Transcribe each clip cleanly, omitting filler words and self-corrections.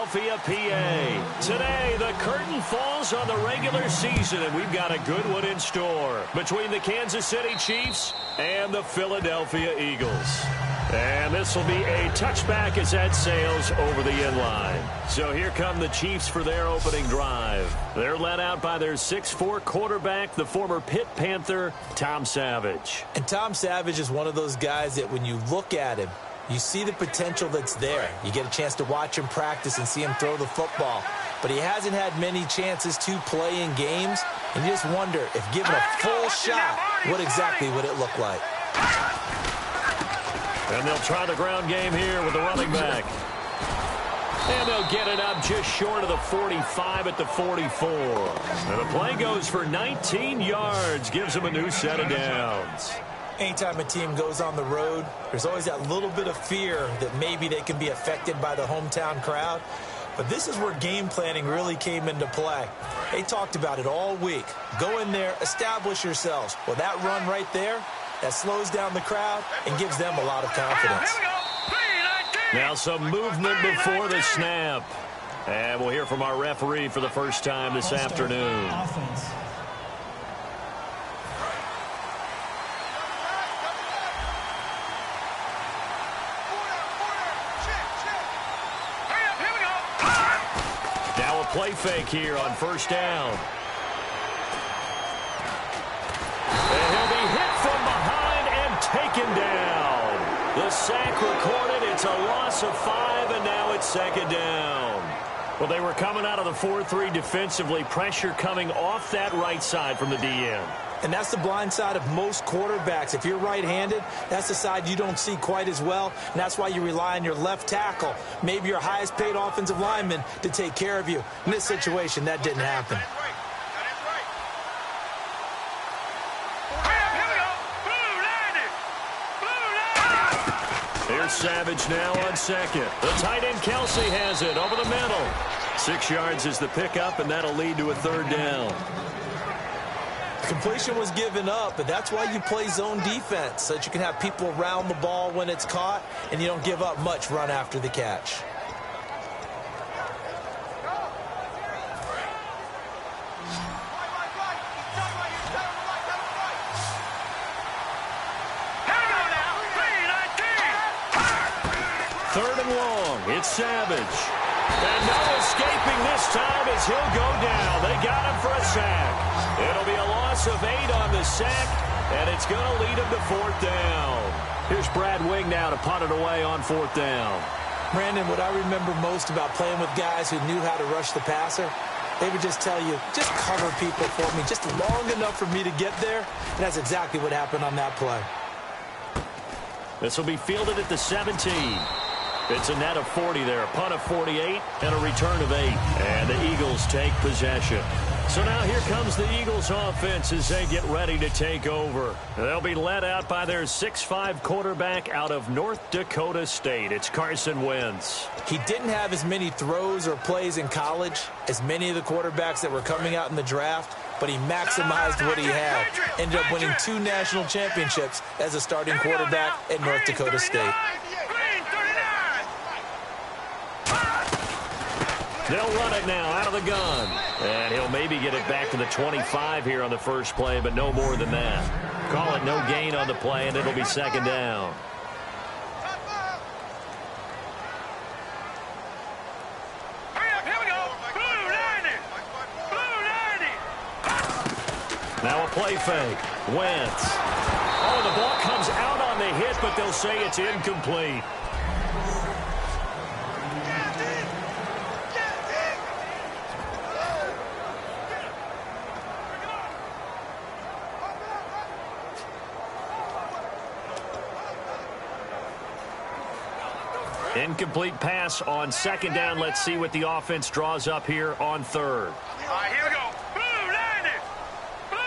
Philadelphia, PA. Today, the curtain falls on the regular season, and we've got a good one in store between the Kansas City Chiefs and the Philadelphia Eagles. And this will be a touchback as that sails over the end line. So here come the Chiefs for their opening drive. They're led out by their 6'4" quarterback, the former Pitt Panther, Tom Savage. And Tom Savage is one of those guys that when you look at him, you see the potential that's there. You get a chance to watch him practice and see him throw the football. But he hasn't had many chances to play in games. And you just wonder if given a full shot, what exactly would it look like? And they'll try the ground game here with the running back. And they'll get it up just short of the 45 at the 44. And the play goes for 19 yards, gives them a new set of downs. Anytime a team goes on the road, there's always that little bit of fear that maybe they can be affected by the hometown crowd. But this is where game planning really came into play. They talked about it all week. Go in there, establish yourselves. Well, that run right there, that slows down the crowd and gives them a lot of confidence. Now some movement before the snap. And we'll hear from our referee for the first time this afternoon. Play fake here on first down. And he'll be hit from behind and taken down. The sack recorded. It's a loss of 5, and now it's second down. Well, they were coming out of the 4-3 defensively. Pressure coming off that right side from the DN. And that's the blind side of most quarterbacks. If you're right-handed, that's the side you don't see quite as well. And that's why you rely on your left tackle, maybe your highest-paid offensive lineman, to take care of you. In this situation, that didn't happen. Here's Savage now on second. The tight end Kelsey has it over the middle. 6 yards is the pickup, and that'll lead to a third down. Completion was given up, but that's why you play zone defense, so that you can have people around the ball when it's caught, and you don't give up much run after the catch. Third and long. It's Savage. And no escaping this time as he'll go down. They got him for a sack. It'll be a loss of 8 on the sack, and it's going to lead him to fourth down. Here's Brad Wing now to punt it away on fourth down. Brandon, what I remember most about playing with guys who knew how to rush the passer, they would just tell you, just cover people for me, just long enough for me to get there. And that's exactly what happened on that play. This will be fielded at the 17. It's a net of 40 there, a punt of 48, and a return of 8. And the Eagles take possession. So now here comes the Eagles offense as they get ready to take over. They'll be led out by their 6'5" quarterback out of North Dakota State. It's Carson Wentz. He didn't have as many throws or plays in college as many of the quarterbacks that were coming out in the draft, but he maximized what he had. Ended up winning 2 national championships as a starting quarterback at North Dakota State. They'll run it now out of the gun. And he'll maybe get it back to the 25 here on the first play, but no more than that. Call it no gain on the play, and it'll be second down. Now a play fake. Wentz. Oh, the ball comes out on the hit, but they'll say it's incomplete. Incomplete pass on second down. Let's see what the offense draws up here on third. All right, here we go. Blue 90. Blue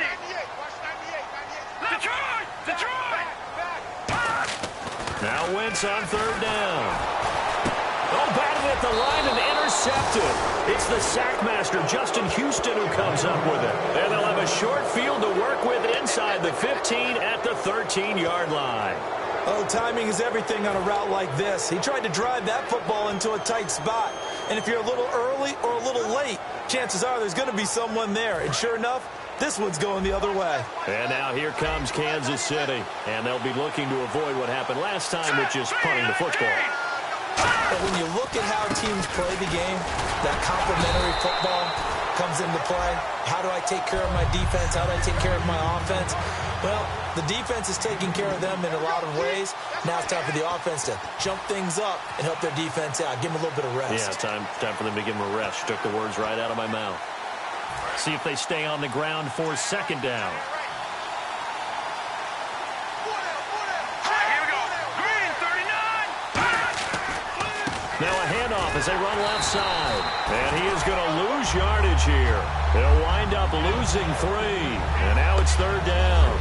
90. Detroit. Detroit. Now Wentz on third down. Oh, batted at the line and intercepted. It's the sackmaster, Justin Houston, who comes up with it. And they'll have a short field to work with inside the 15 at the 13-yard line. Oh, timing is everything on a route like this. He tried to drive that football into a tight spot. And if you're a little early or a little late, chances are there's going to be someone there. And sure enough, this one's going the other way. And now here comes Kansas City. And they'll be looking to avoid what happened last time, which is punting the football. But when you look at how teams play the game, that complementary football comes into play. How do I take care of my defense? How do I take care of my offense? Well, the defense is taking care of them in a lot of ways. Now it's time for the offense to jump things up and help their defense out. Give them a little bit of rest. Yeah, time for them to give them a rest. Took the words right out of my mouth. See if they stay on the ground for second down. Now a handoff as they run left side. And he is going to lose yardage here. They'll wind up losing 3. And now it's third down.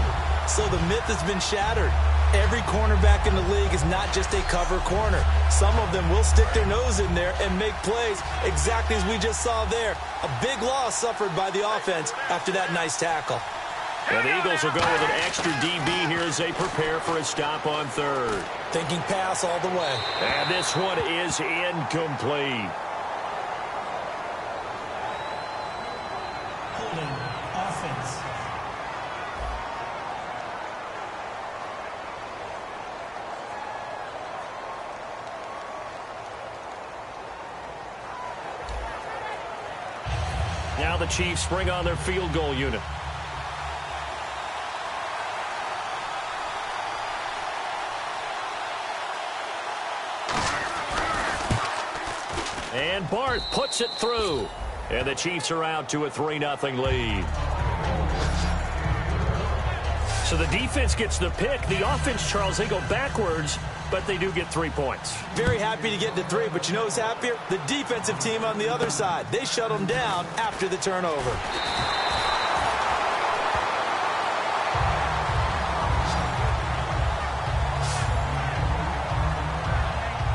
So the myth has been shattered. Every cornerback in the league is not just a cover corner. Some of them will stick their nose in there and make plays exactly as we just saw there. A big loss suffered by the offense after that nice tackle. And the Eagles will go with an extra DB here as they prepare for a stop on third. Thinking pass all the way. And this one is incomplete. Holding offense. Now the Chiefs bring on their field goal unit. And Barth puts it through. And the Chiefs are out to a 3-0 lead. So the defense gets the pick. The offense, Charles, they go backwards, but they do get 3 points. Very happy to get to 3, but you know who's happier? The defensive team on the other side. They shut them down after the turnover.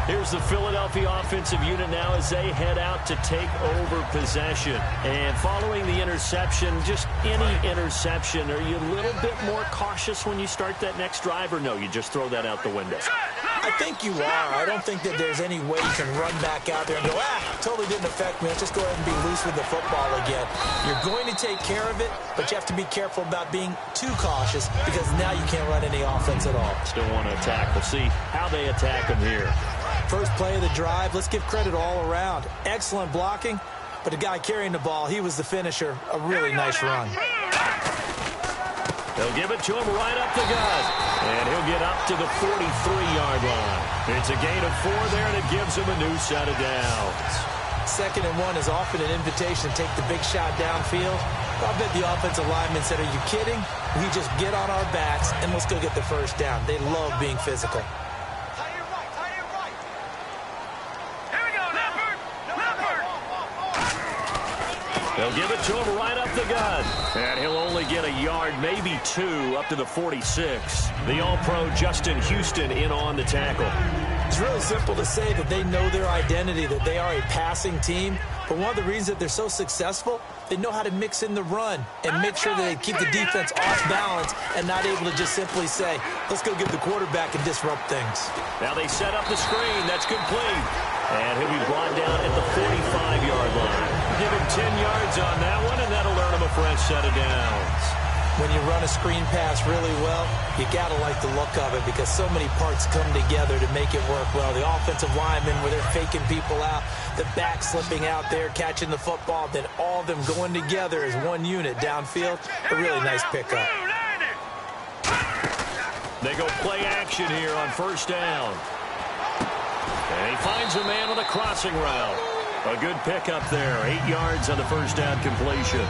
Here's the Philadelphia offensive unit now as they head out to take over possession. And following the interception, just any interception, are you a little bit more cautious when you start that next drive, or no, you just throw that out the window? I think you are. I don't think that there's any way you can run back out there and go, totally didn't affect me. Let's just go ahead and be loose with the football again. You're going to take care of it, but you have to be careful about being too cautious because now you can't run any offense at all. Still want to attack. We'll see how they attack them here. First play of the drive, let's give credit all around. Excellent blocking, but the guy carrying the ball, he was the finisher. A really nice run. They'll give it to him right up the gut. And he'll get up to the 43-yard line. It's a gain of 4 there, and it gives him a new set of downs. 2nd and 1 is often an invitation to take the big shot downfield. I bet the offensive lineman said, are you kidding? We just get on our backs, and let's go get the first down. They love being physical. They'll give it to him right up the gut. And he'll only get a yard, maybe 2, up to the 46. The All-Pro Justin Houston in on the tackle. It's really simple to say that they know their identity, that they are a passing team. But one of the reasons that they're so successful, they know how to mix in the run and make sure that they keep the defense off balance and not able to just simply say, let's go get the quarterback and disrupt things. Now they set up the screen. That's complete. And he'll be brought down at the 45-yard line. Give him 10 yards on that one, and that'll earn him a fresh set of downs. When you run a screen pass really well, you got to like the look of it because so many parts come together to make it work well. The offensive linemen, where they're faking people out, the back slipping out there, catching the football, then all of them going together as one unit downfield. A really nice pickup. They go play action here on first down. And he finds a man on a crossing route. A good pickup there. 8 yards on the first down completion.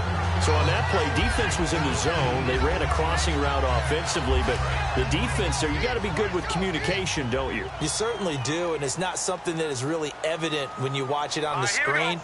So on that play, defense was in the zone. They ran a crossing route offensively, but the defense there, you got to be good with communication, don't you? You certainly do, and it's not something that is really evident when you watch it on the screen.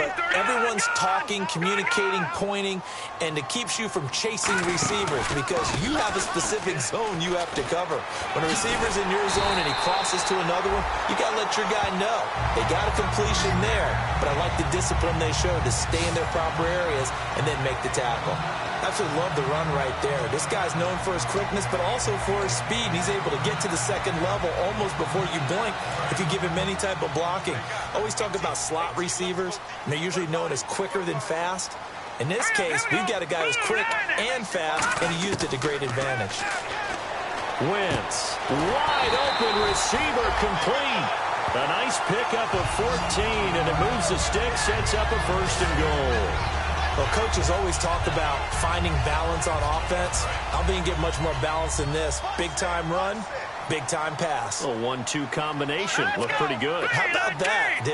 but everyone's talking, communicating, pointing, and it keeps you from chasing receivers because you have a specific zone you have to cover. When a receiver's in your zone and he crosses to another one, you got to let your guy know. They got a completion there, but I like the discipline they showed to stay in their proper areas and then make the tackle. Absolutely love the run right there. This guy's known for his quickness, but also for his speed. He's able to get to the second level almost before you blink if you give him any type of blocking. Always talk about slot receivers, and they're usually known as quicker than fast. In this case, we've got a guy who's quick and fast, and he used it to great advantage. Wentz, wide open receiver, complete. A nice pickup of 14, and it moves the stick, sets up a 1st and goal. Well, coaches always talk about finding balance on offense. I don't think you get much more balance than this. Big-time run, big-time pass. A 1-2 combination. Looked pretty good. How about that?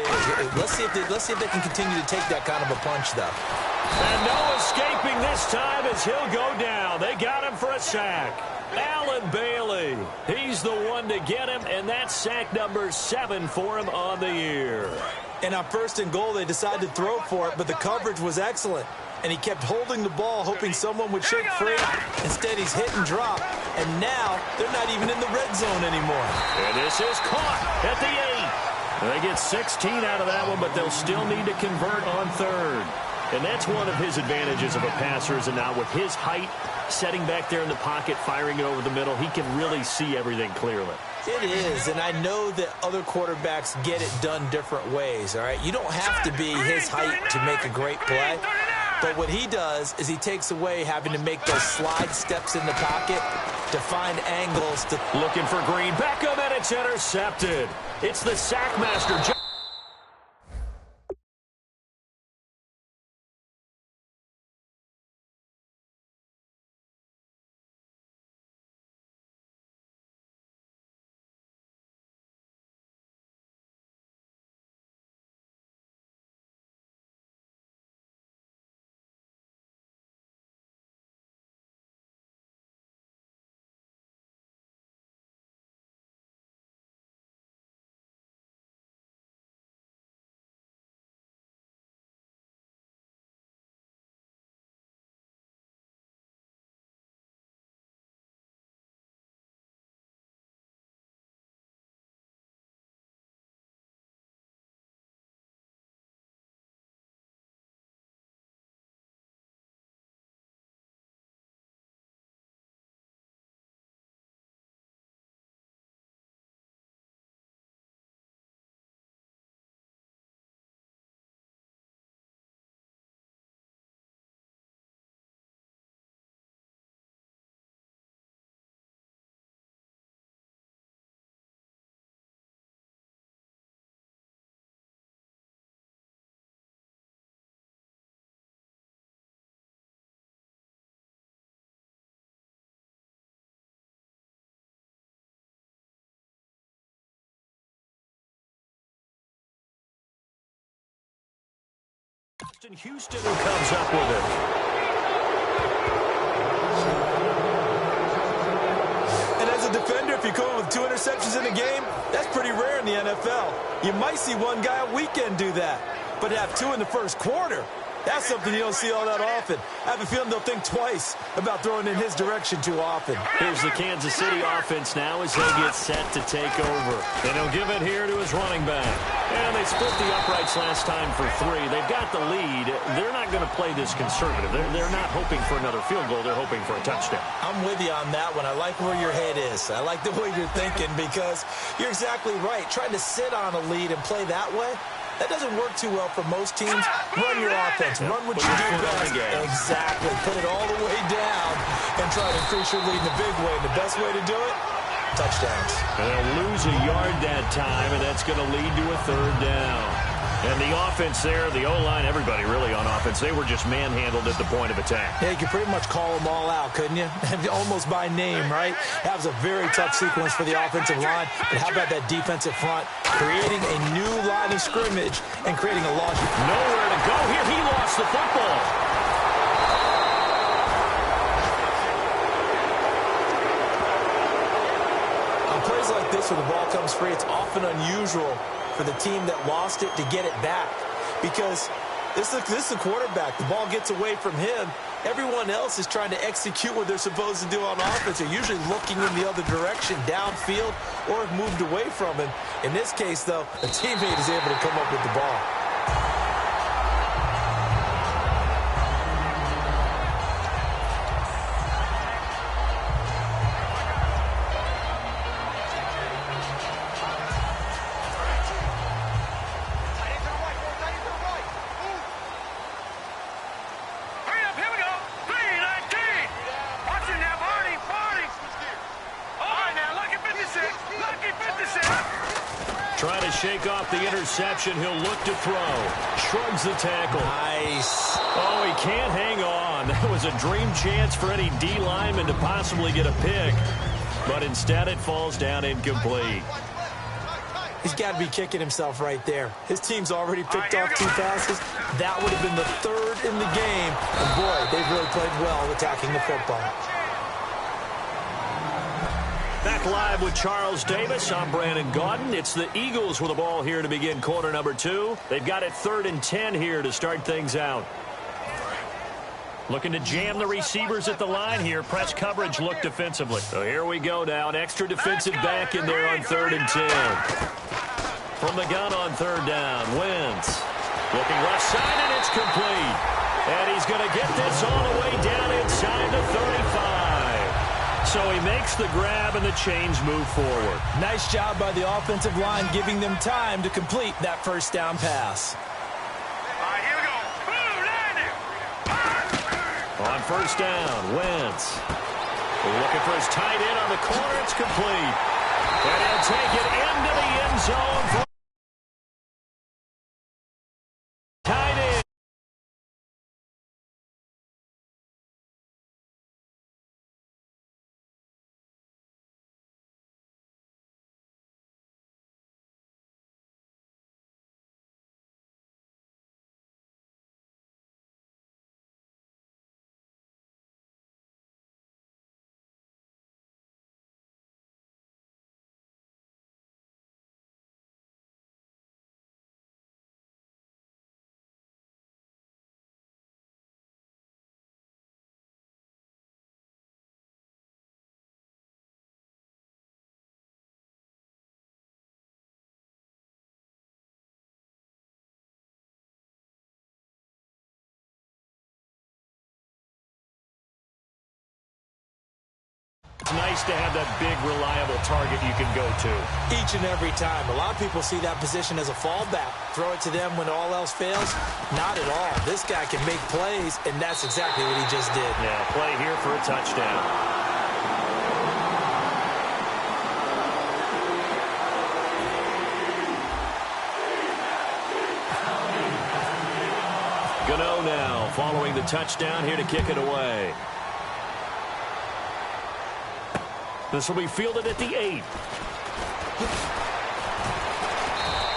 Let's see if they can continue to take that kind of a punch, though. And no escaping this time as he'll go down. They got him for a sack. Allen Bailey. He's the one to get him, and that's sack number 7 for him on the year. And on 1st and goal, they decided to throw for it, but the coverage was excellent. And he kept holding the ball, hoping someone would shake free. Instead, he's hit and drop. And now, they're not even in the red zone anymore. And this is caught at the 8. They get 16 out of that one, but they'll still need to convert on 3rd. And that's one of his advantages of a passer, is now with his height, setting back there in the pocket, firing it over the middle, he can really see everything clearly. It is, and I know that other quarterbacks get it done different ways, all right? You don't have to be his height to make a great play, but what he does is he takes away having to make those slide steps in the pocket to find angles. Looking for Green, Beckham, and it's intercepted. It's the sack master. Houston who comes up with it. And as a defender, if you come in with 2 interceptions in a game, that's pretty rare in the NFL. You might see one guy a weekend do that, but to have 2 in the first quarter, that's something you don't see all that often. I have a feeling they'll think twice about throwing in his direction too often. Here's the Kansas City offense now as they get set to take over. And he'll give it here to his running back. And they split the uprights last time for 3. They've got the lead. They're not going to play this conservative. They're not hoping for another field goal. They're hoping for a touchdown. I'm with you on that one. I like where your head is. I like the way you're thinking because you're exactly right. Trying to sit on a lead and play that way, that doesn't work too well for most teams. Run your offense. Run what you do best. Exactly. Put it all the way down and try to increase your lead in a big way. And the best way to do it, touchdowns. And they'll lose a yard that time, and that's going to lead to a 3rd down. And the offense there, the O-line, everybody really on offense, they were just manhandled at the point of attack. Yeah, you could pretty much call them all out, couldn't you? Almost by name, right? That was a very tough sequence for the offensive line. But how about that defensive front? Creating a new line of scrimmage and creating a loss. Nowhere to go here. He lost the football. On plays like this where the ball comes free, it's often unusual for the team that lost it to get it back because This is the quarterback. The ball gets away from him. Everyone else is trying to execute what they're supposed to do on offense. They're usually looking in the other direction, downfield, or have moved away from him. In this case, though, a teammate is able to come up with the ball. Trying to shake off the interception. He'll look to throw. Shrugs the tackle. Nice. Oh, he can't hang on. That was a dream chance for any D lineman to possibly get a pick. But instead it falls down incomplete. He's got to be kicking himself right there. His team's already picked off 2 passes. That would have been the 3rd in the game. And boy, they've really played well attacking the football. Back live with Charles Davis. I'm Brandon Gaudin. It's the Eagles with the ball here to begin quarter number 2. They've got it 3rd and 10 here to start things out. Looking to jam the receivers at the line here. Press coverage look defensively. So here we go now. An extra defensive back in there on 3rd and 10. From the gun on 3rd down. Wentz. Looking left side, and it's complete. And he's going to get this all the way down inside the 35. So he makes the grab and the chains move forward. Nice job by the offensive line giving them time to complete that first down pass. All right, here we go. Boom, landing. On 1st down, Wentz. Looking for his tight end on the corner. It's complete. And he'll take it into the end zone for tight end. It's nice to have that big, reliable target you can go to. Each and every time. A lot of people see that position as a fallback. Throw it to them when all else fails. Not at all. This guy can make plays, and that's exactly what he just did. Yeah, play here for a touchdown. Gano now following the touchdown here to kick it away. This will be fielded at the 8.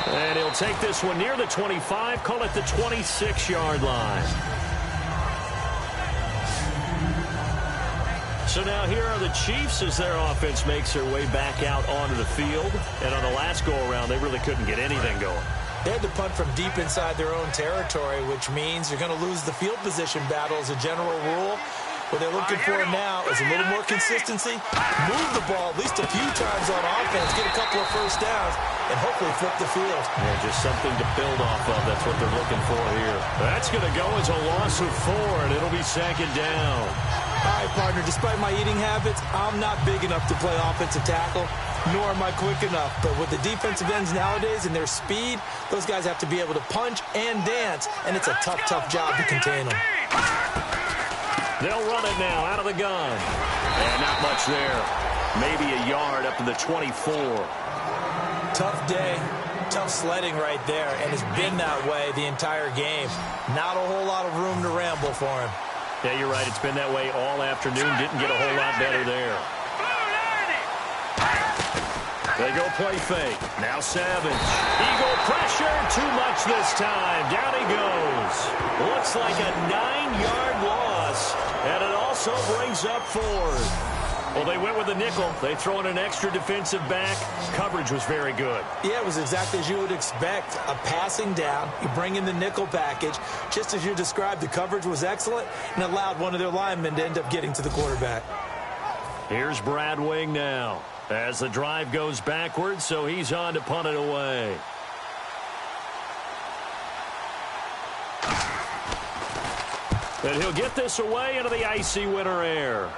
And he'll take this one near the 25, call it the 26-yard line. So now here are the Chiefs as their offense makes their way back out onto the field. And on the last go-around, they really couldn't get anything going. They had to punt from deep inside their own territory, which means you're going to lose the field position battle as a general rule. What they're looking for now is a little more consistency, move the ball at least a few times on offense, get a couple of first downs, and hopefully flip the field. Yeah, just something to build off of. That's what they're looking for here. That's going to go as a loss of 4, and it'll be 2nd down. All right, partner, despite my eating habits, I'm not big enough to play offensive tackle, nor am I quick enough. But with the defensive ends nowadays and their speed, those guys have to be able to punch and dance, and it's a tough, tough job to contain them. They'll run it now out of the gun. And not much there. Maybe a yard up to the 24. Tough day, tough sledding right there, and it's been that way the entire game. Not a whole lot of room to ramble for him. Yeah, you're right. It's been that way all afternoon. Didn't get a whole lot better there. They go play fake. Now Savage. Eagle pressure. Too much this time. Down he goes. Looks like a 9-yard loss. And it also brings up 4th. Well, they went with the nickel. They throw in an extra defensive back. Coverage was very good. Yeah, it was exactly as you would expect. A passing down. You bring in the nickel package. Just as you described, the coverage was excellent and allowed one of their linemen to end up getting to the quarterback. Here's Brad Wing now as the drive goes backwards, so he's on to punt it away. And he'll get this away into the icy winter air.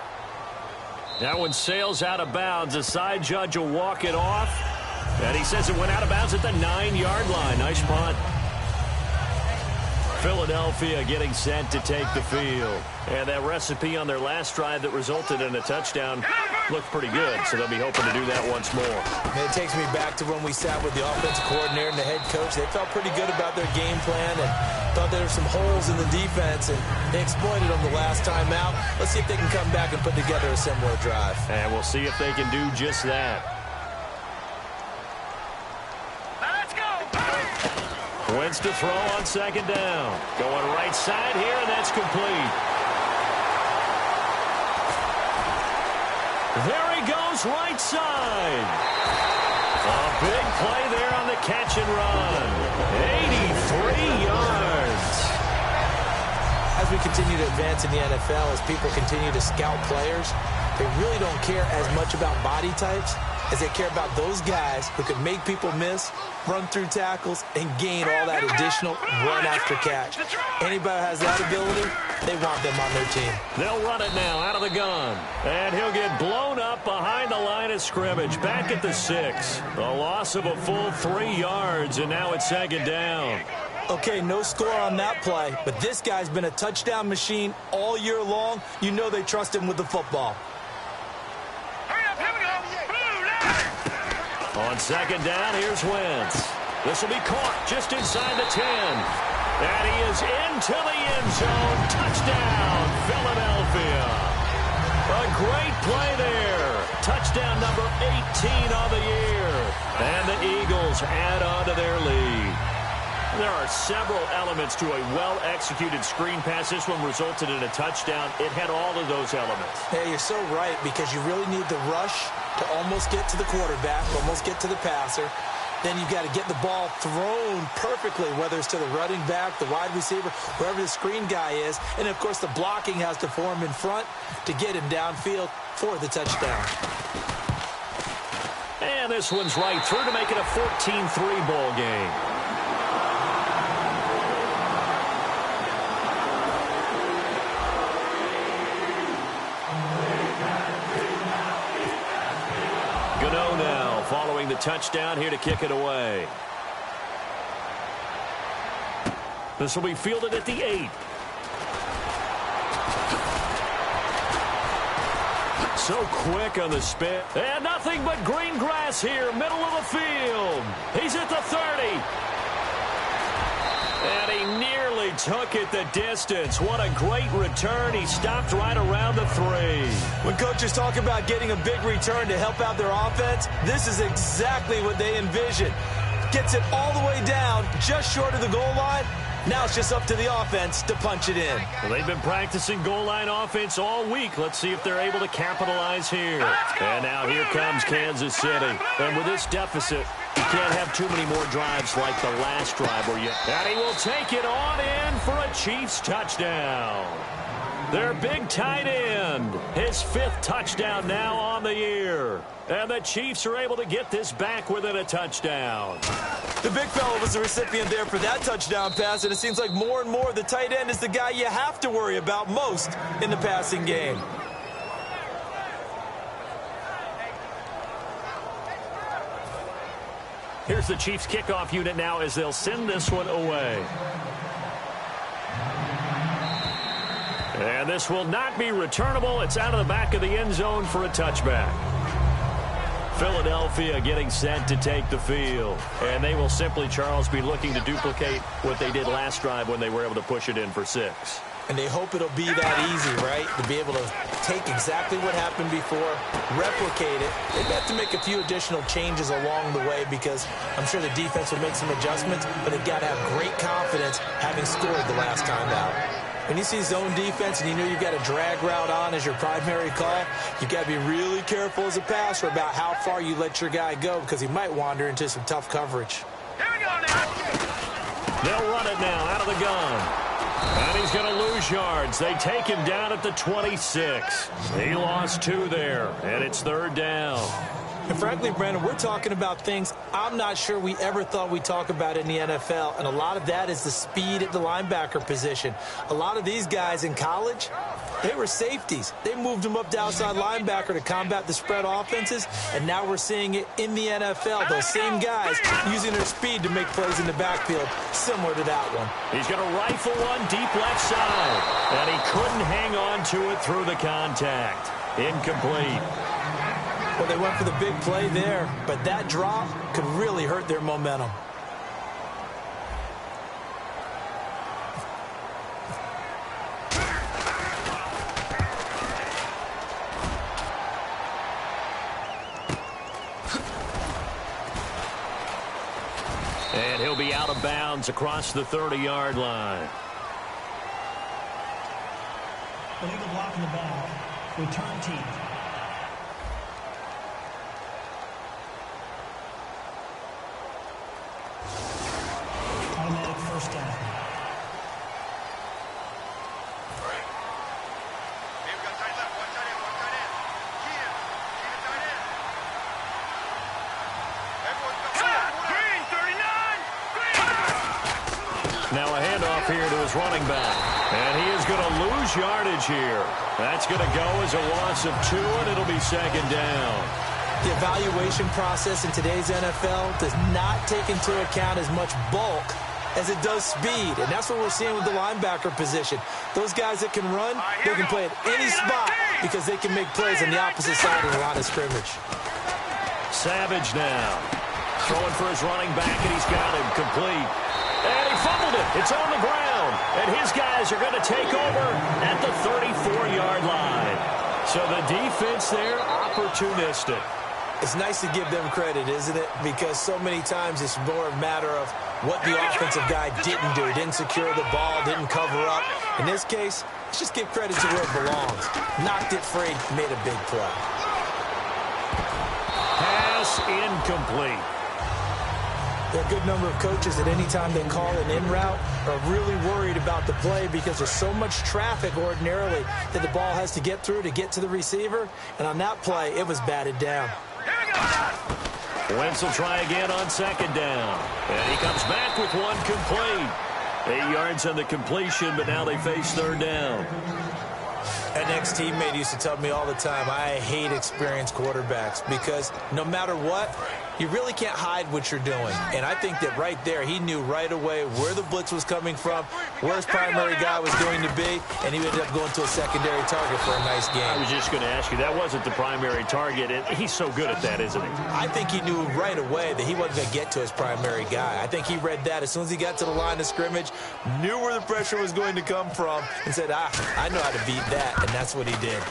That one sails out of bounds. The side judge will walk it off. And he says it went out of bounds at the 9-yard line. Nice punt. Philadelphia getting set to take the field. And that recipe on their last drive that resulted in a touchdown looked pretty good, so they'll be hoping to do that once more. And it takes me back to when we sat with the offensive coordinator and the head coach. They felt pretty good about their game plan and thought there were some holes in the defense, and they exploited them the last time out. Let's see if they can come back and put together a similar drive. And we'll see if they can do just that. Let's go. Wentz to throw on second down. Going right side here, and that's complete. There he goes, right side. A big play there on the catch and run. 83 yards. As we continue to advance in the NFL, as people continue to scout players, they really don't care as much about body types as they care about those guys who can make people miss, run through tackles, and gain all that additional run after catch. Anybody who has that ability, they want them on their team. They'll run it now out of the gun. And he'll get blown up behind the line of scrimmage. Back at the 6. A loss of a full 3 yards, and now it's second down. Okay, no score on that play, but this guy's been a touchdown machine all year long. You know they trust him with the football. Hurry up, here we go. Blue line. On second down, here's Wentz. This will be caught just inside the 10. And he is into the end zone. Touchdown, Philadelphia. A great play there. Touchdown number 18 on the year. And the Eagles add on to their lead. There are several elements to a well-executed screen pass. This one resulted in a touchdown. It had all of those elements. Yeah, you're so right, because you really need the rush to almost get to the quarterback, almost get to the passer. Then you've got to get the ball thrown perfectly, whether it's to the running back, the wide receiver, wherever the screen guy is. And, of course, the blocking has to form in front to get him downfield for the touchdown. And this one's right through to make it a 14-3 ball game. Gano now following the touchdown here to kick it away. This will be fielded at the 8. So quick on the spin. And nothing but green grass here, middle of the field. He's at the 30. And he nearly took it the distance. What a great return. He stopped right around the 3. When coaches talk about getting a big return to help out their offense, this is exactly what they envision. Gets it all the way down, just short of the goal line. Now it's just up to the offense to punch it in. Well, they've been practicing goal line offense all week. Let's see if they're able to capitalize here. And now here comes Kansas City. And with this deficit, you can't have too many more drives like the last drive where you... And he will take it on in for a Chiefs touchdown. Their big tight end, his 5th touchdown now on the year. And the Chiefs are able to get this back within a touchdown. The big fella was the recipient there for that touchdown pass, and it seems like more and more the tight end is the guy you have to worry about most in the passing game. Here's the Chiefs kickoff unit now as they'll send this one away. And this will not be returnable. It's out of the back of the end zone for a touchback. Philadelphia getting set to take the field. And they will simply, Charles, be looking to duplicate what they did last drive when they were able to push it in for 6. And they hope it'll be that easy, right? To be able to take exactly what happened before, replicate it. They have to make a few additional changes along the way because I'm sure the defense will make some adjustments, but they've got to have great confidence having scored the last time out. When you see zone defense and you know you've got a drag route on as your primary call, you've got to be really careful as a passer about how far you let your guy go because he might wander into some tough coverage. Here we go now. They'll run it now out of the gun. And he's going to lose yards. They take him down at the 26. He lost 2 there, and it's 3rd down. And frankly, Brandon, we're talking about things I'm not sure we ever thought we'd talk about in the NFL, and a lot of that is the speed at the linebacker position. A lot of these guys in college, they were safeties. They moved them up to outside linebacker to combat the spread offenses, and now we're seeing it in the NFL. Those same guys using their speed to make plays in the backfield, similar to that one. He's going to rifle one deep left side, and he couldn't hang on to it through the contact. Incomplete. Well, they went for the big play there, but that drop could really hurt their momentum. And he'll be out of bounds across the 30-yard line. Illegal blocking the ball. Return team. Automatic first down. Hey, we got tight left. One tight end. One tight end. Key him. Key the tight end. Everyone's got green. 39. Green. Now a handoff here to his running back. And he is going to lose yardage here. That's going to go as a loss of 2, and it'll be 2nd down. The evaluation process in today's NFL does not take into account as much bulk as it does speed, and that's what we're seeing with the linebacker position. Those guys that can run, they can play at any spot because they can make plays on the opposite side of the line of scrimmage. Savage now. Throwing for his running back, and he's got him complete. And he fumbled it. It's on the ground. And his guys are going to take over at the 34-yard line. So the defense there, opportunistic. It's nice to give them credit, isn't it? Because so many times it's more a matter of what the offensive guy didn't do. He didn't secure the ball, didn't cover up. In this case, let's just give credit to where it belongs. Knocked it free, made a big play. Pass incomplete. There are a good number of coaches at any time they call an in route are really worried about the play because there's so much traffic ordinarily that the ball has to get through to get to the receiver. And on that play, it was batted down. Wentz will try again on 2nd down. And he comes back with one complete. 8 yards on the completion, but now they face 3rd down. An ex-teammate used to tell me all the time, I hate experienced quarterbacks because no matter what, you really can't hide what you're doing. And I think that right there, he knew right away where the blitz was coming from, where his primary guy was going to be, and he ended up going to a secondary target for a nice game. I was just going to ask you, that wasn't the primary target, and he's so good at that, isn't he? I think he knew right away that he wasn't going to get to his primary guy. I think he read that as soon as he got to the line of scrimmage, knew where the pressure was going to come from, and said, I know how to beat that, and that's what he did.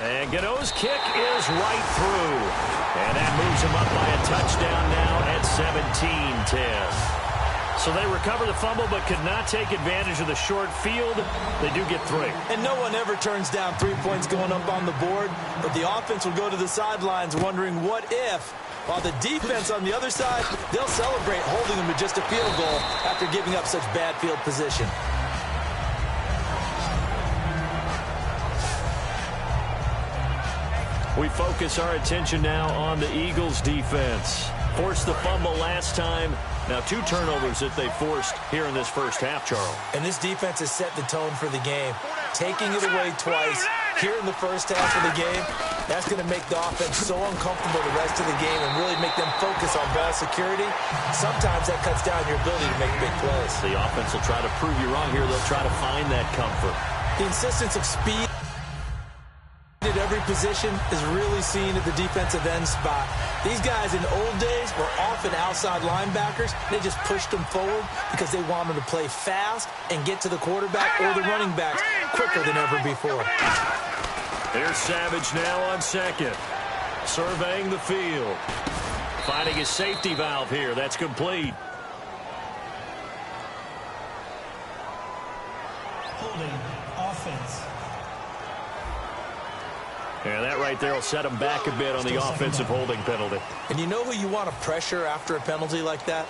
And Gano's kick is right through. And that moves him up by a touchdown now at 17-10. So they recover the fumble but could not take advantage of the short field. They do get 3. And no one ever turns down 3 points going up on the board, but the offense will go to the sidelines wondering what if. While the defense on the other side, they'll celebrate holding them to just a field goal after giving up such bad field position. We focus our attention now on the Eagles' defense. Forced the fumble last time. Now 2 turnovers that they forced here in this first half, Charles. And this defense has set the tone for the game. Taking it away twice here in the first half of the game, that's going to make the offense so uncomfortable the rest of the game and really make them focus on ball security. Sometimes that cuts down your ability to make big plays. The offense will try to prove you wrong here. They'll try to find that comfort. The insistence of speed at every position is really seen at the defensive end spot. These guys in old days were often outside linebackers. They just pushed them forward because they wanted to play fast and get to the quarterback or the running backs quicker than ever before. Here's Savage now on 2nd. Surveying the field. Finding his safety valve here. That's complete. Holding. Offense. And that right there will set him back a bit on the offensive holding penalty. And you know who you want to pressure after a penalty like that?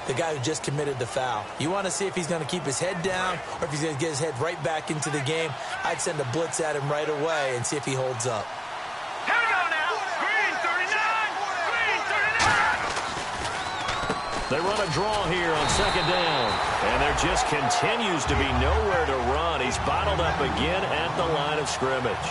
The guy who just committed the foul. You want to see if he's going to keep his head down or if he's going to get his head right back into the game. I'd send a blitz at him right away and see if he holds up. Here we go now. Green 39. Green 39. They run a draw here on second down. And there just continues to be nowhere to run. He's bottled up again at the line of scrimmage.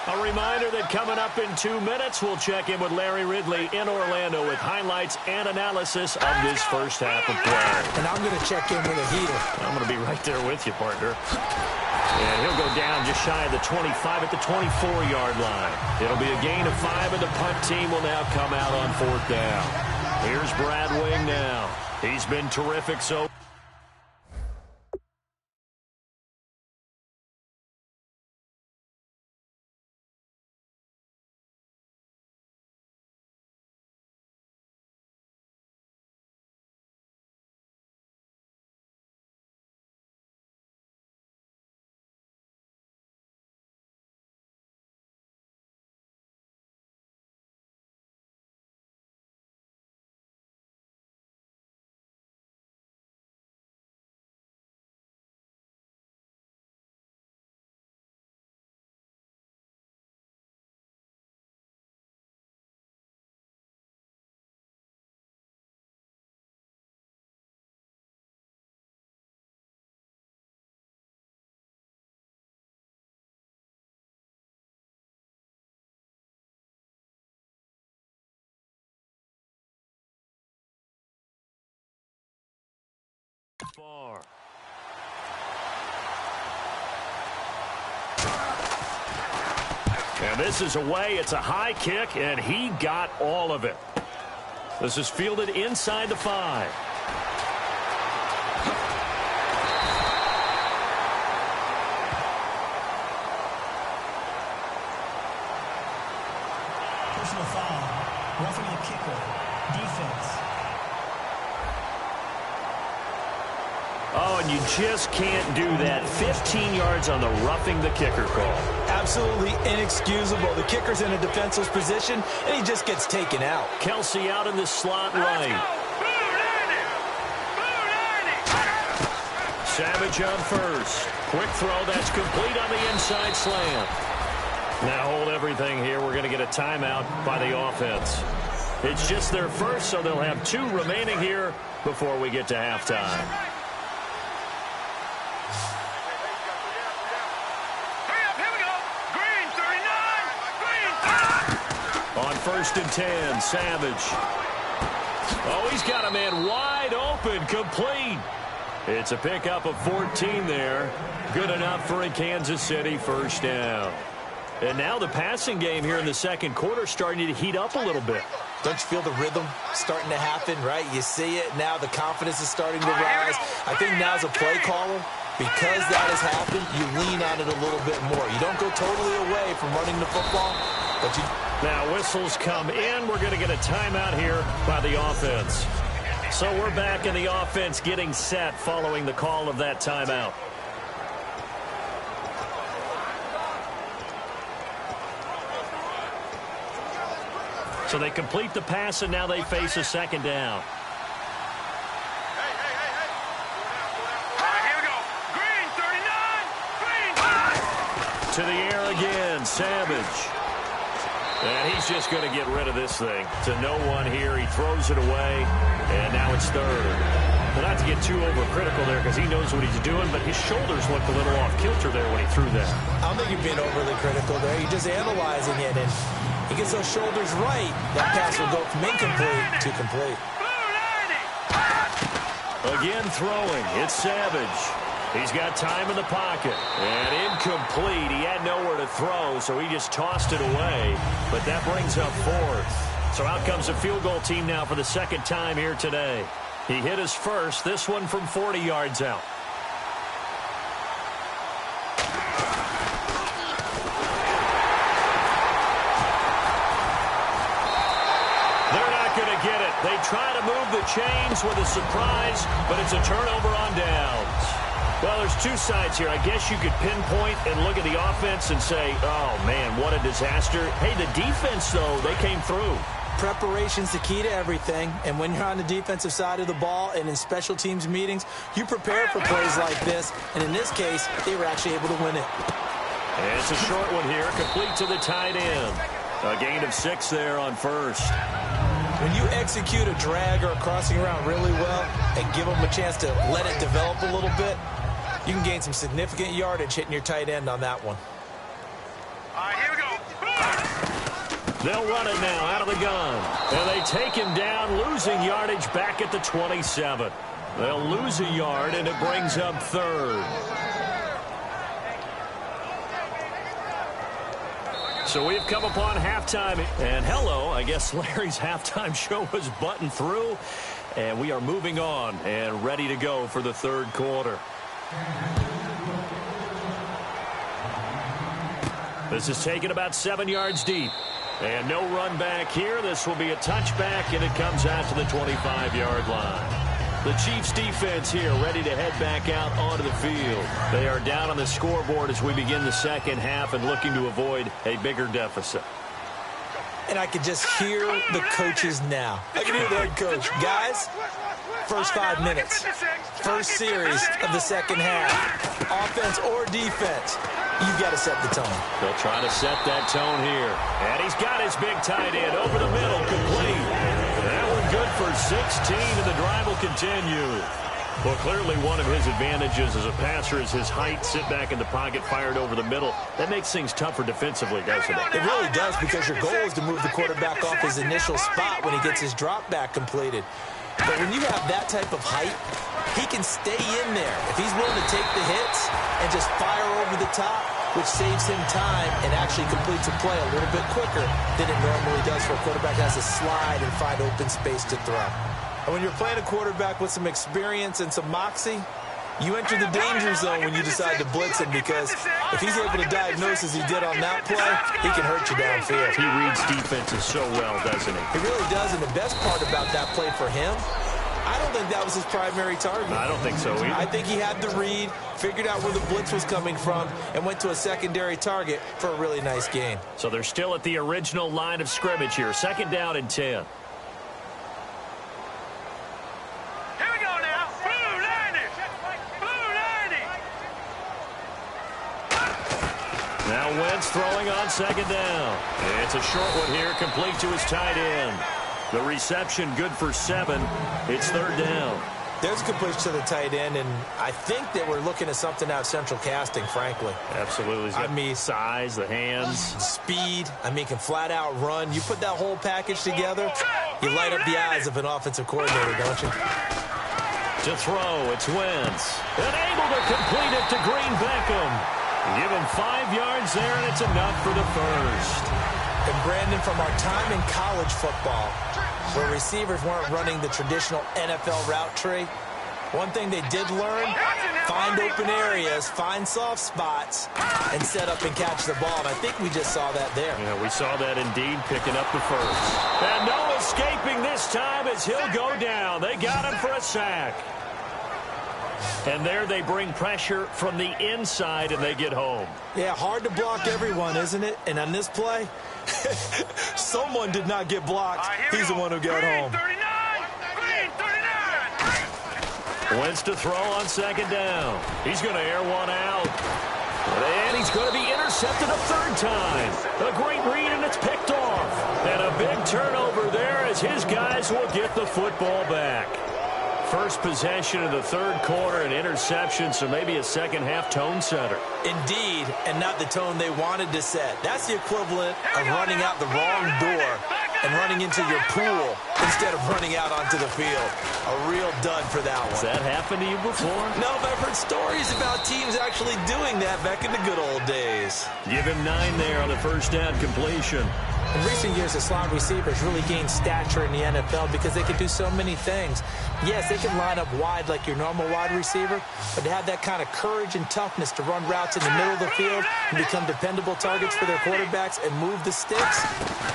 A reminder that coming up in 2 minutes, we'll check in with Larry Ridley in Orlando with highlights and analysis of this first half of play. And I'm going to check in with a heater. I'm going to be right there with you, partner. And he'll go down just shy of the 25 at the 24-yard line. It'll be a gain of 5, and the punt team will now come out on 4th down. Here's Brad Wing now. He's been terrific so far. And this is away. It's a high kick, and he got all of it. This is fielded inside the 5. Personal foul. Roughing the kicker. Defense. Oh, and you just can't do that. 15 yards on the roughing the kicker call. Absolutely inexcusable. The kicker's in a defenseless position, and he just gets taken out. Kelsey out in the slot right. Savage on first. Quick throw. That's complete on the inside slant. Now hold everything here. We're going to get a timeout by the offense. It's just their first, so they'll have 2 remaining here before we get to halftime. On 1st and 10, Savage. Oh, he's got a man wide open, complete. It's a pickup of 14 there. Good enough for a Kansas City first down. And now the passing game here in the second quarter starting to heat up a little bit. Don't you feel the rhythm starting to happen, right? You see it. Now the confidence is starting to rise. I think now's a play caller. Because that has happened, you lean on it a little bit more. You don't go totally away from running the football, but you... Now whistles come in. We're going to get a timeout here by the offense. So we're back in the offense getting set following the call of that timeout. So they complete the pass, and now they face a second down. Here we go. Green 39. Green. To the air again, Savage. And he's just going to get rid of this thing. To no one here. He throws it away, and now it's 3rd. But not to get too overcritical there because he knows what he's doing, but his shoulders looked a little off kilter there when he threw that. I don't think you're being overly critical there. You're just analyzing it, and he gets those shoulders right. That pass will go from incomplete to complete. Again throwing. It's Savage. He's got time in the pocket. And incomplete. He had nowhere to throw, so he just tossed it away. But that brings up 4th. So out comes a field goal team now for the second time here today. He hit his first, this one from 40 yards out. Get it. They try to move the chains with a surprise, but it's a turnover on downs. Well, there's two sides here. I guess you could pinpoint and look at the offense and say, oh, man, what a disaster. Hey, the defense, though, they came through. Preparation's the key to everything, and when you're on the defensive side of the ball and in special teams meetings, you prepare for plays like this, and in this case, they were actually able to win it. And it's a short one here, complete to the tight end. A gain of 6 there on first. When you execute a drag or a crossing route really well and give them a chance to let it develop a little bit, you can gain some significant yardage hitting your tight end on that one. All right, here we go. They'll run it now out of the gun. And they take him down, losing yardage back at the 27. They'll lose a yard, and it brings up third. So we've come upon halftime, and hello, I guess Larry's halftime show was buttoned through, and we are moving on and ready to go for the third quarter. This is taken about 7 yards deep, and no run back here. This will be a touchback, and it comes out to the 25-yard line. The Chiefs defense here ready to head back out onto the field. They are down on the scoreboard as we begin the second half and looking to avoid a bigger deficit. And I can just hear the coaches now. I can hear the head coach. Guys, first 5 minutes, first series of the second half, offense or defense, you've got to set the tone. They'll try to set that tone here. And he's got his big tight end over the middle, complete. That one good for 16, and the drive will continue. Well, clearly one of his advantages as a passer is his height. Sit back in the pocket, fired over the middle. That makes things tougher defensively, doesn't it? It really does, because your goal is to move the quarterback off his initial spot when he gets his drop back completed. But when you have that type of height, he can stay in there. If he's willing to take the hits and just fire over the top, which saves him time and actually completes a play a little bit quicker than it normally does for a quarterback that has to slide and find open space to throw. And when you're playing a quarterback with some experience and some moxie, you enter the danger zone when you decide to blitz him, because if he's able to diagnose as he did on that play, he can hurt you downfield. He reads defenses so well, doesn't he? He really does, and the best part about that play for him, I don't think that was his primary target. I don't think so either. I think he had the read, figured out where the blitz was coming from, and went to a secondary target for a really nice gain. So they're still at the original line of scrimmage here. Second down and 10. Here we go now. Blue 90. Blue 90. Now Wentz throwing on second down. It's a short one here, complete to his tight end. The reception good for 7. It's third down. There's a completion to the tight end, and I think that we're looking at something out of central casting, frankly. Absolutely. I mean, size, the hands. Speed. I mean, can flat out run. You put that whole package together, you light up the eyes of an offensive coordinator, don't you? To throw, it's Wentz. And able to complete it to Green Beckham. Give him 5 yards there, and it's enough for the first. And Brandon, from our time in college football, where receivers weren't running the traditional NFL route tree, one thing they did learn, find open areas, find soft spots, and set up and catch the ball. And I think we just saw that there. Yeah, we saw that indeed, picking up the first. And no escaping this time as he'll go down. They got him for a sack. And there they bring pressure from the inside, and they get home. Yeah, hard to block everyone, isn't it? And on this play, someone did not get blocked. He's the one who got home. Green 39. Wentz to throw on second down. He's going to air one out. And he's going to be intercepted a third time. A great read, and it's picked off. And a big turnover there as his guys will get the football back. First possession of the third quarter, an interception, so maybe a second-half tone setter. Indeed, and not the tone they wanted to set. That's the equivalent of running out the wrong door and running into your pool instead of running out onto the field. A real dud for that one. Has that happened to you before? No, but I've heard stories about teams actually doing that back in the good old days. Give him 9 there on the first down completion. In recent years, the slot receivers really gained stature in the NFL because they can do so many things. Yes, they can line up wide like your normal wide receiver, but to have that kind of courage and toughness to run routes in the middle of the field and become dependable targets for their quarterbacks and move the sticks,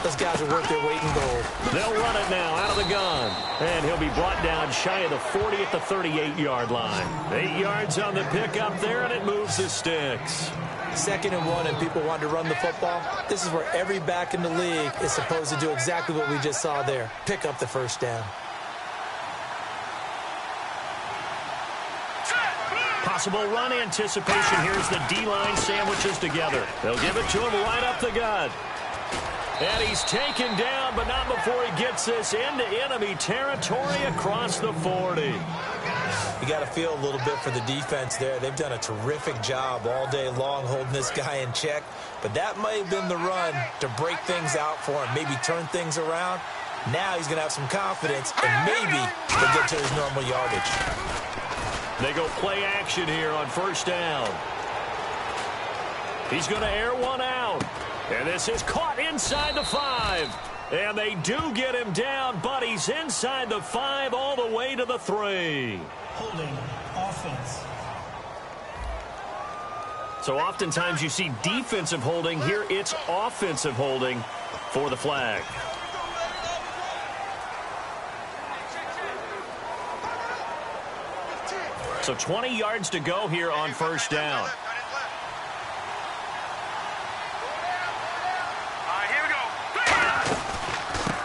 those guys are worth their weight in gold. They'll run it now out of the gun. And he'll be brought down shy of the 40 at the 38-yard line. 8 yards on the pickup there, and it moves the sticks. 2nd and 1, and people want to run the football. This is where every back in the league is supposed to do exactly what we just saw there. Pick up the first down. Possible run anticipation. Here's the D-line sandwiches together. They'll give it to him right up the gut. And he's taken down, but not before he gets this into enemy territory across the 40. You got to feel a little bit for the defense there. They've done a terrific job all day long holding this guy in check. But that might have been the run to break things out for him, maybe turn things around. Now he's going to have some confidence, and maybe he'll get to his normal yardage. They go play action here on first down. He's going to air one out. And this is caught inside the 5. And they do get him down, but he's inside the 5 all the way to the 3. Holding offense. So oftentimes you see defensive holding. Here it's offensive holding for the flag. So 20 yards to go here on first down.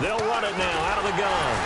They'll run it now out of the gun.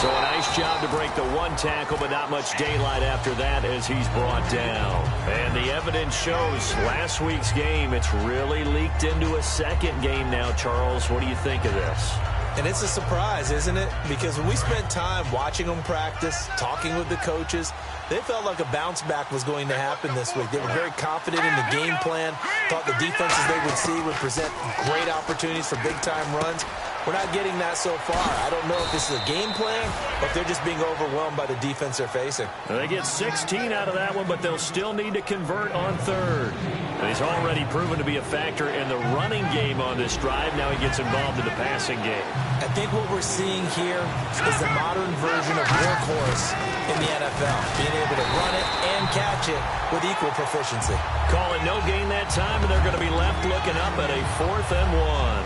So a nice job to break the one tackle, but not much daylight after that as he's brought down. And the evidence shows last week's game, it's really leaked into a second game now, Charles. What do you think of this? And it's a surprise, isn't it? Because when we spent time watching them practice, talking with the coaches, they felt like a bounce back was going to happen this week. They were very confident in the game plan, thought the defenses they would see would present great opportunities for big-time runs. We're not getting that so far. I don't know if this is a game plan or if they're just being overwhelmed by the defense they're facing. They get 16 out of that one, but they'll still need to convert on third. And he's already proven to be a factor in the running game on this drive. Now he gets involved in the passing game. I think what we're seeing here is the modern version of workhorse in the NFL, being able to run it and catch it with equal proficiency. Call it no gain that time, and they're going to be left looking up at a 4th and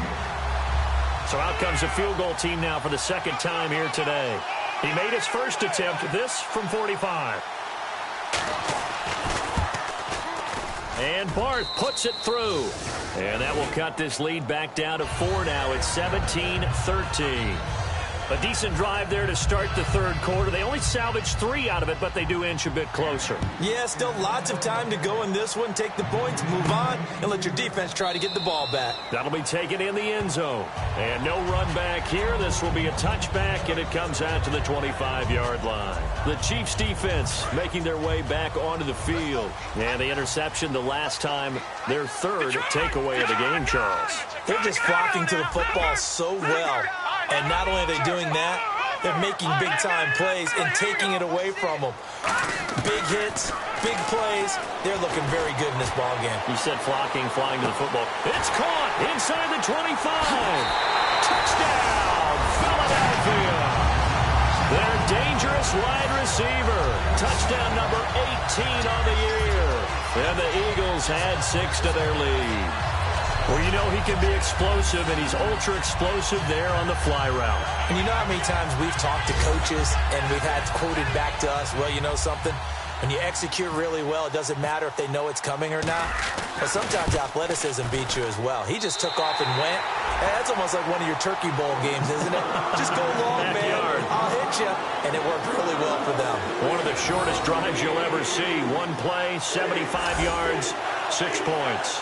1. So out comes a field goal team now for the second time here today. He made his first attempt, this from 45. And Barth puts it through. And that will cut this lead back down to 4 now. It's 17-13. A decent drive there to start the third quarter. They only salvaged 3 out of it, but they do inch a bit closer. Yeah, still lots of time to go in this one. Take the points, move on, and let your defense try to get the ball back. That'll be taken in the end zone. And no run back here. This will be a touchback, and it comes out to the 25-yard line. The Chiefs defense making their way back onto the field. And the interception the last time, their third takeaway of the game, Charles. They're just flocking to the football so well. And not only are they doing that, they're making big-time plays and taking it away from them. Big hits, big plays. They're looking very good in this ball game. You said flocking, flying to the football. It's caught inside the 25. Touchdown, Philadelphia. Their dangerous wide receiver. Touchdown number 18 on the year. And the Eagles add 6 to their lead. Well, you know he can be explosive, and he's ultra-explosive there on the fly route. And you know how many times we've talked to coaches and we've had quoted back to us, well, you know something? When you execute really well, it doesn't matter if they know it's coming or not. But sometimes athleticism beats you as well. He just took off and went. Hey, that's almost like one of your Turkey Bowl games, isn't it? Just go long, man. I'll hit you. And it worked really well for them. One of the shortest drives you'll ever see. One play, 75 yards, 6 points.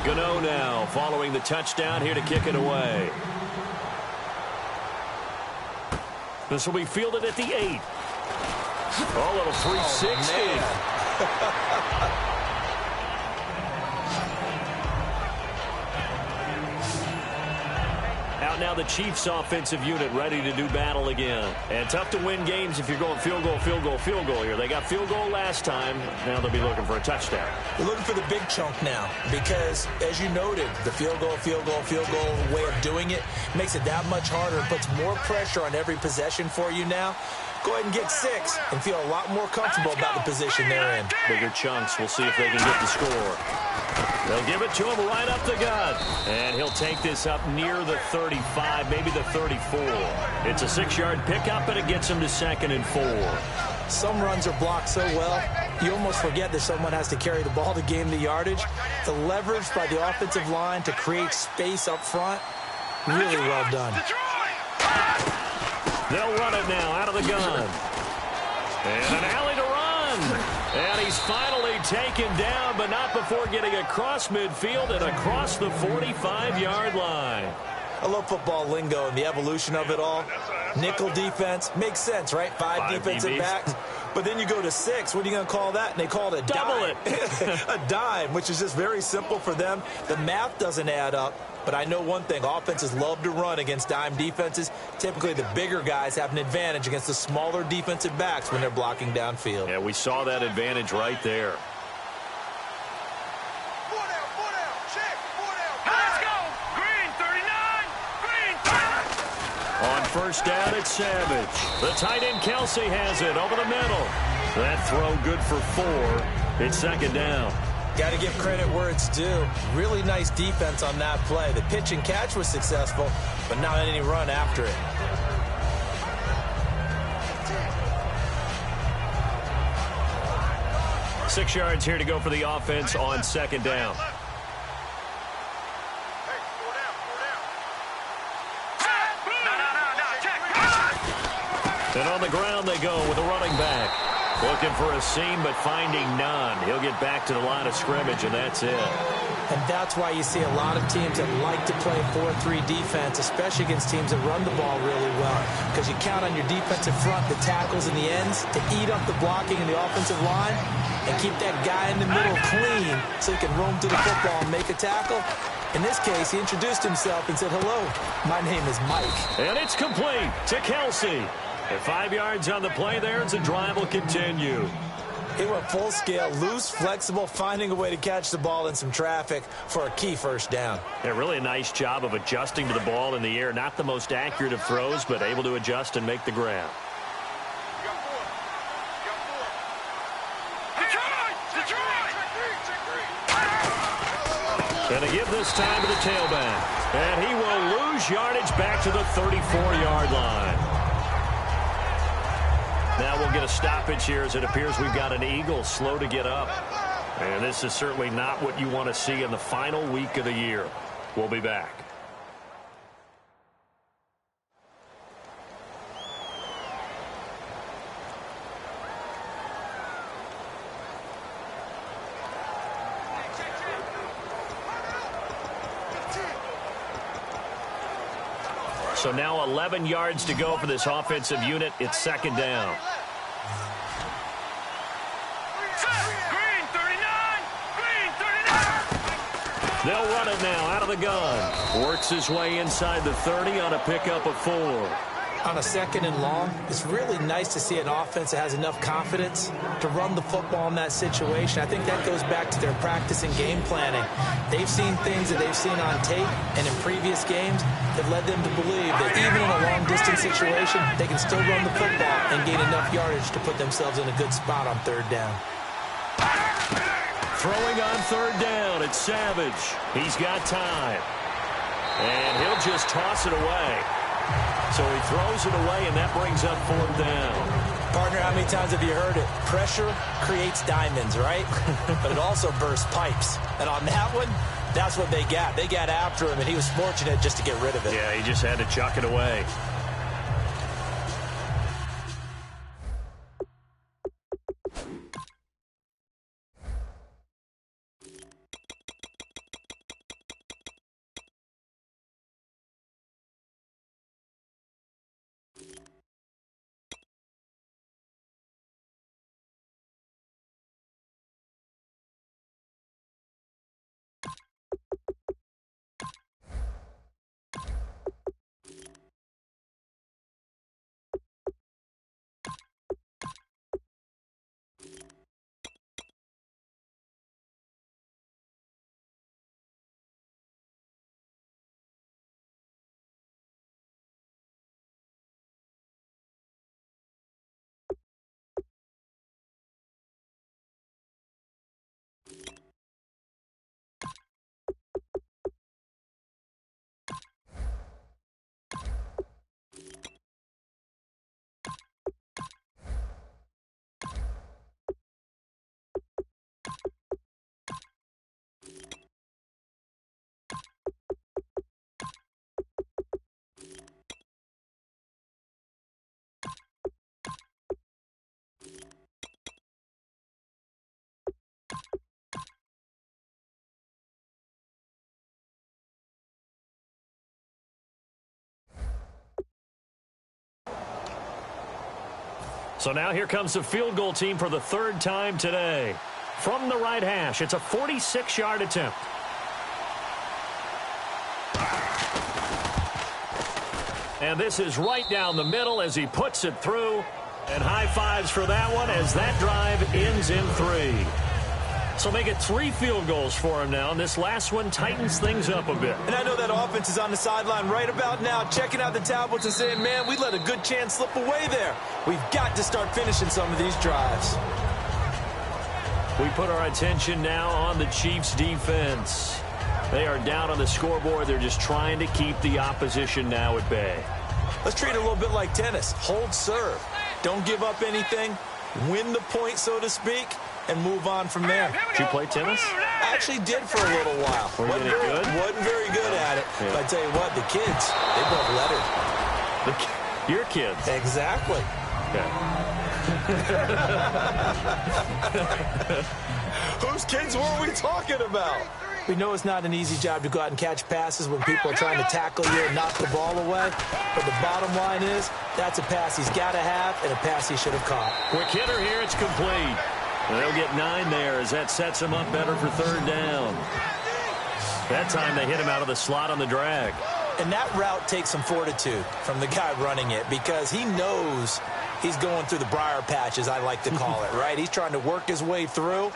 Gano now following the touchdown here to kick it away. This will be fielded at the 8. Oh, a little 360. Out now the Chiefs offensive unit ready to do battle again. And tough to win games if you're going field goal, field goal, field goal here. They got field goal last time. Now they'll be looking for a touchdown. They're looking for the big chunk now because, as you noted, the field goal way of doing it makes it that much harder and puts more pressure on every possession for you now. Go ahead and get 6 and feel a lot more comfortable about the position they're in. Bigger chunks. We'll see if they can get the score. They'll give it to him right up the gut. And he'll take this up near the 35, maybe the 34. It's a 6-yard pickup, and it gets him to 2nd and 4. Some runs are blocked so well, you almost forget that someone has to carry the ball to gain the yardage. The leverage by the offensive line to create space up front, really well done. They'll run it now out of the gun. And an alley to run. And he's finally taken down, but not before getting across midfield and across the 45-yard line. I love football lingo and the evolution of it all. Nickel defense makes sense, right? 5 defensive DBs. backs. But then you go to 6. What are you going to call that? And they call it a Double dime. A dime, which is just very simple for them. The math doesn't add up. But I know one thing. Offenses love to run against dime defenses. Typically, the bigger guys have an advantage against the smaller defensive backs when they're blocking downfield. Yeah, we saw that advantage right there. Let's go! Green 39! Green 30! On first down, it's Savage. The tight end Kelsey has it over the middle. That throw good for 4. It's 2nd down. Got to give credit where it's due. Really nice defense on that play. The pitch and catch was successful, but not any run after it. Six yards here to go for the offense on 2nd down. And on the ground they go with a running back. Looking for a seam, but finding none. He'll get back to the line of scrimmage, and that's it. And that's why you see a lot of teams that like to play 4-3 defense, especially against teams that run the ball really well. Because you count on your defensive front, the tackles and the ends, to eat up the blocking in the offensive line and keep that guy in the middle clean so he can roam to the football and make a tackle. In this case, he introduced himself and said, "Hello, my name is Mike." And it's complete to Kelsey. And 5 yards on the play there as the drive will continue. He went full scale, loose, flexible, finding a way to catch the ball in some traffic for a key first down. Yeah, really a nice job of adjusting to the ball in the air. Not the most accurate of throws, but able to adjust and make the grab. And they give this time to the tailback. And he will lose yardage back to the 34-yard line. Now we'll get a stoppage here as it appears we've got an Eagle slow to get up. And this is certainly not what you want to see in the final week of the year. We'll be back. So now 11 yards to go for this offensive unit. It's 2nd down. Green 39! Green 39! They'll run it now out of the gun. Works his way inside the 30 on a pickup of 4. On a 2nd and long, it's really nice to see an offense that has enough confidence to run the football in that situation. I think that goes back to their practice and game planning. They've seen things that they've seen on tape and in previous games that led them to believe that even in a long-distance situation, they can still run the football and gain enough yardage to put themselves in a good spot on 3rd down. Throwing on 3rd down, it's Savage. He's got time. And he'll just toss it away. So he throws it away, and that brings up 4th down. Partner, how many times have you heard it? Pressure creates diamonds, right? But it also bursts pipes. And on that one, that's what they got. They got after him, and he was fortunate just to get rid of it. Yeah, he just had to chuck it away. So now here comes the field goal team for the third time today. From the right hash, it's a 46-yard attempt. And this is right down the middle as he puts it through. And high fives for that one as that drive ends in 3. So make it 3 field goals for him now, and this last one tightens things up a bit. And I know that offense is on the sideline right about now, checking out the tablets and saying, man, we let a good chance slip away there. We've got to start finishing some of these drives. We put our attention now on the Chiefs' defense. They are down on the scoreboard. They're just trying to keep the opposition now at bay. Let's treat it a little bit like tennis. Hold serve. Don't give up anything. Win the point, so to speak, and move on from there. Did you play tennis? I actually did for a little while. Were you good? Wasn't very good at it. Yeah. But I tell you what, the kids, they both lettered. Your kids? Exactly. Okay. Whose kids were we talking about? We know it's not an easy job to go out and catch passes when people are trying to tackle you and knock the ball away. But the bottom line is, that's a pass he's got to have and a pass he should have caught. Quick hitter here, it's complete. And they'll get 9 there as that sets him up better for third down. That time they hit him out of the slot on the drag. And that route takes some fortitude from the guy running it because he knows he's going through the briar patch, as I like to call it, right? He's trying to work his way through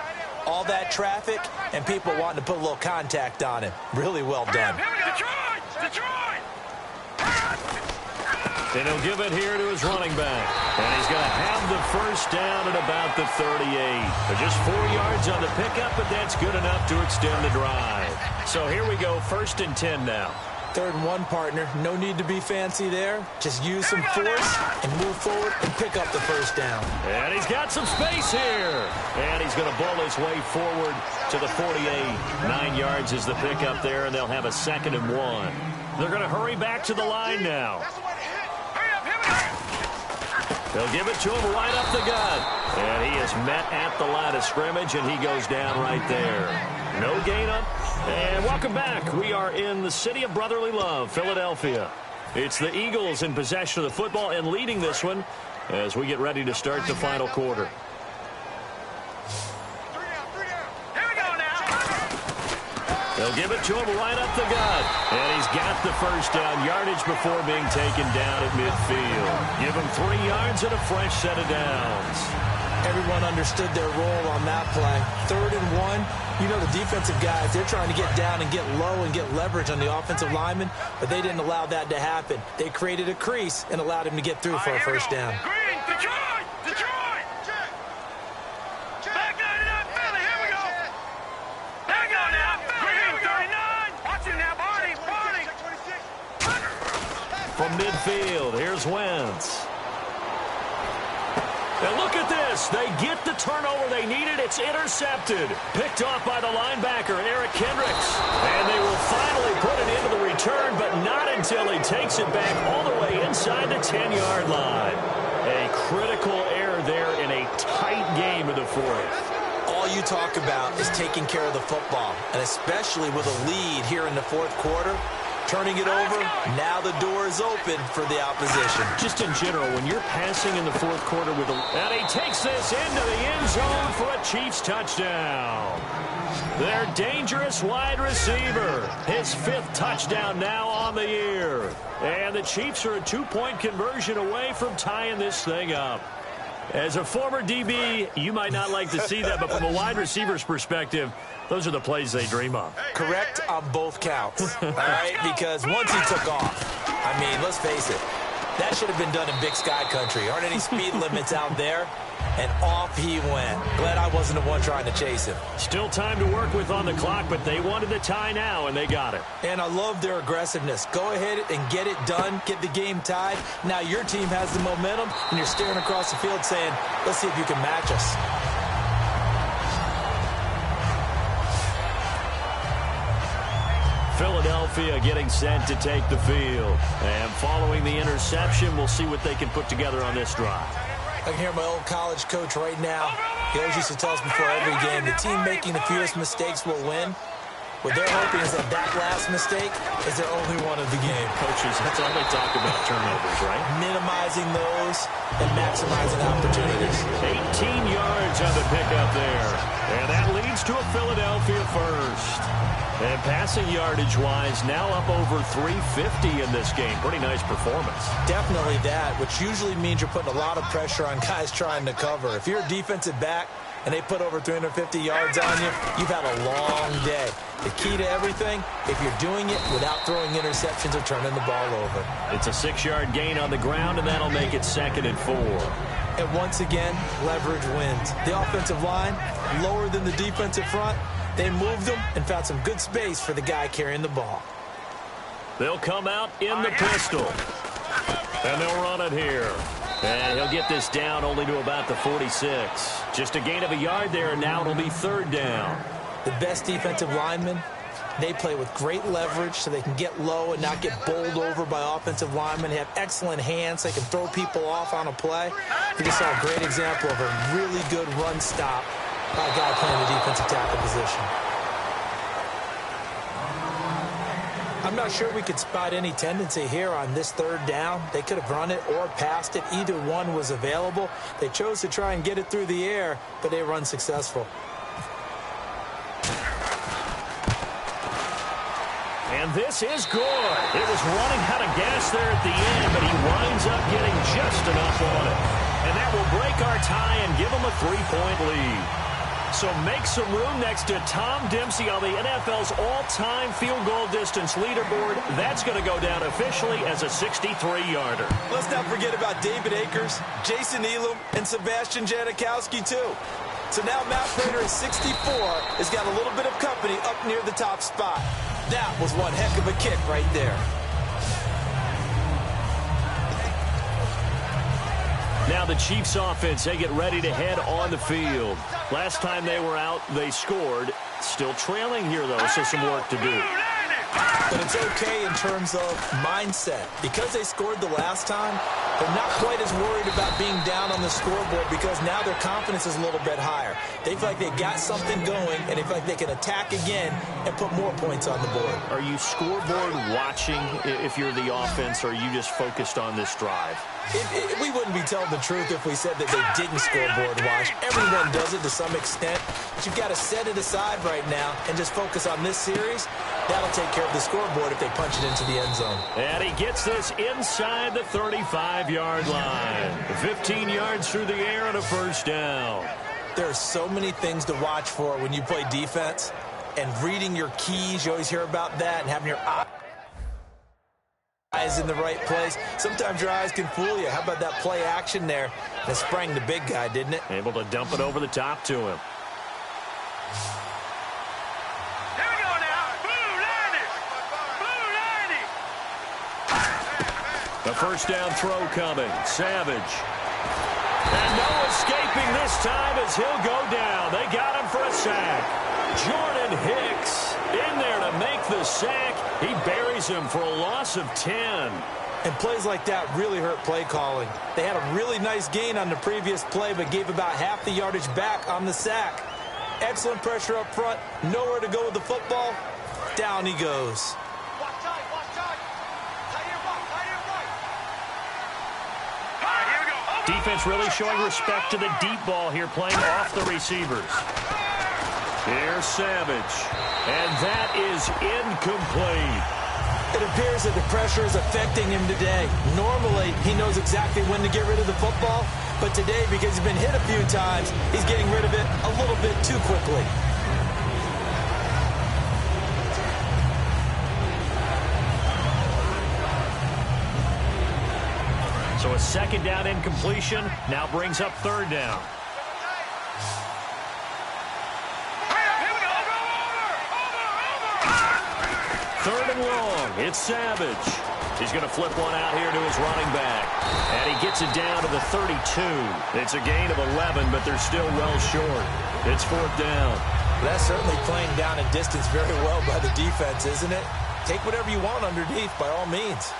all that traffic and people wanting to put a little contact on him. Really well done. Detroit! And he'll give it here to his running back. And he's going to have the first down at about the 38. But just 4 yards on the pickup, but that's good enough to extend the drive. So here we go, 1st and 10 now. 3rd and 1, partner. No need to be fancy there. Just use some force and move forward and pick up the first down. And he's got some space here. And he's going to bowl his way forward to the 48. 9 yards is the pickup there, and they'll have a 2nd and 1. They're going to hurry back to the line now. They'll give it to him right up the gut. And he is met at the line of scrimmage, and he goes down right there. No gain up. And welcome back. We are in the city of brotherly love, Philadelphia. It's the Eagles in possession of the football and leading this one as we get ready to start the final quarter. They'll give it to him right up the gut. And he's got the first down yardage before being taken down at midfield. Give him 3 yards and a fresh set of downs. Everyone understood their role on that play. 3rd and 1. You know the defensive guys, they're trying to get down and get low and get leverage on the offensive lineman, but they didn't allow that to happen. They created a crease and allowed him to get through for a first down. Green, Detroit! Back 99, Philly, here we go! There we go now, Philly, 39! Watch him now, Barney! From midfield, here's Wentz. And look at this. They get the turnover they needed. It's intercepted. Picked off by the linebacker, Eric Kendricks. And they will finally put it into the return, but not until he takes it back all the way inside the 10-yard line. A critical error there in a tight game in the 4th. All you talk about is taking care of the football, and especially with a lead here in the 4th quarter. Turning it over, now the door is open for the opposition. Just in general, when you're passing in the 4th quarter with a... And he takes this into the end zone for a Chiefs touchdown. Their dangerous wide receiver. His 5th touchdown now on the year. And the Chiefs are a 2-point conversion away from tying this thing up. As a former DB, you might not like to see that, but from a wide receiver's perspective, those are the plays they dream of. Correct on both counts, all right? Because once he took off, I mean, let's face it, that should have been done in Big Sky Country. Aren't any speed limits out there? And off he went. Glad I wasn't the one trying to chase him. Still time to work with on the clock, but they wanted the tie now, and they got it. And I love their aggressiveness. Go ahead and get it done. Get the game tied. Now your team has the momentum, and you're staring across the field saying, let's see if you can match us. Philadelphia getting set to take the field. And following the interception, we'll see what they can put together on this drive. I can hear my old college coach right now. He always used to tell us before every game, the team making the fewest mistakes will win. What they're hoping is that that last mistake is their only one of the game. Coaches, that's all they talk about, turnovers, right? Minimizing those and maximizing opportunities. 18 yards on the pickup there. And that leads to a Philadelphia first. And passing yardage-wise, now up over 350 in this game. Pretty nice performance. Definitely that, which usually means you're putting a lot of pressure on guys trying to cover. If you're a defensive back and they put over 350 yards on you, you've had a long day. The key to everything, if you're doing it without throwing interceptions or turning the ball over. It's a 6-yard gain on the ground, and that'll make it 2nd and 4. And once again, leverage wins. The offensive line, lower than the defensive front. They moved them and found some good space for the guy carrying the ball. They'll come out in the pistol. And they'll run it here. And he'll get this down only to about the 46. Just a gain of a yard there, and now it'll be 3rd down. The best defensive linemen, they play with great leverage so they can get low and not get bowled over by offensive linemen. They have excellent hands. They can throw people off on a play. We just saw a great example of a really good run stop by a guy playing the defensive tackle position. I'm not sure we could spot any tendency here on this 3rd down. They could have run it or passed it. Either one was available. They chose to try and get it through the air, but they were unsuccessful. And this is good. It was running out of gas there at the end, but he winds up getting just enough on it. And that will break our tie and give him a 3-point lead. So make some room next to Tom Dempsey on the NFL's all-time field goal distance leaderboard. That's going to go down officially as a 63-yarder. Let's not forget about David Akers, Jason Elam, and Sebastian Janikowski, too. So now Matt Prater at 64 has got a little bit of company up near the top spot. That was one heck of a kick right there. Now the Chiefs offense, they get ready to head on the field. Last time they were out, they scored. Still trailing here, though, so some work to do. But it's okay in terms of mindset. Because they scored the last time, they're not quite as worried about being down on the scoreboard because now their confidence is a little bit higher. They feel like they got something going, and they feel like they can attack again and put more points on the board. Are you scoreboard watching if you're the offense, or are you just focused on this drive? We wouldn't be telling the truth if we said that they didn't scoreboard watch. Everyone does it to some extent, but you've got to set it aside right now and just focus on this series. That'll take care of the scoreboard if they punch it into the end zone. And he gets this inside the 35-yard line. 15 yards through the air and a 1st down. There are so many things to watch for when you play defense, and reading your keys, you always hear about that, and having your eyes in the right place. Sometimes your eyes can fool you. How about that play action there? That sprang the big guy, didn't it? Able to dump it over the top to him. Here we go now. Blue 90. Blue 90. A 1st down throw coming. Savage. And no escaping this time as he'll go down. They got him for a sack. Jordan Hicks in there to make the sack. He buries him for a loss of 10. And plays like that really hurt play calling. They had a really nice gain on the previous play, but gave about half the yardage back on the sack. Excellent pressure up front. Nowhere to go with the football. Down he goes. Watch tight, watch tight. Tight here, right. All right, here we go. Over. Defense really showing respect to the deep ball here, playing off the receivers. Here's Savage. And that is incomplete. It appears that the pressure is affecting him today. Normally, he knows exactly when to get rid of the football, but today, because he's been hit a few times, he's getting rid of it a little bit too quickly. So a 2nd down incompletion now brings up 3rd down. Third and long. It's Savage. He's going to flip one out here to his running back. And he gets it down to the 32. It's a gain of 11, but they're still well short. It's 4th down. That's certainly playing down and distance very well by the defense, isn't it? Take whatever you want underneath, by all means.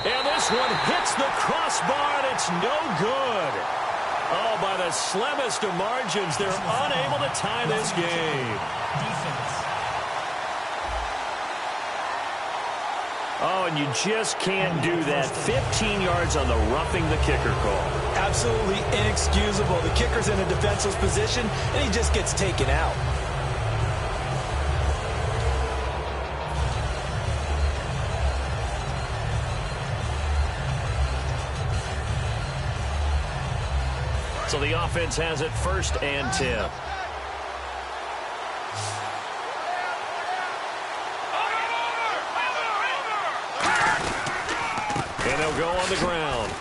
And this one bar, and it's no good. Oh, by the slimmest of margins, they're unable to tie this game. Defense. Oh, and you just can't do that. 15 yards on the roughing the kicker call. Absolutely inexcusable. The kicker's in a defenseless position, and he just gets taken out. So the offense has it 1st and 10. And they'll go on the ground.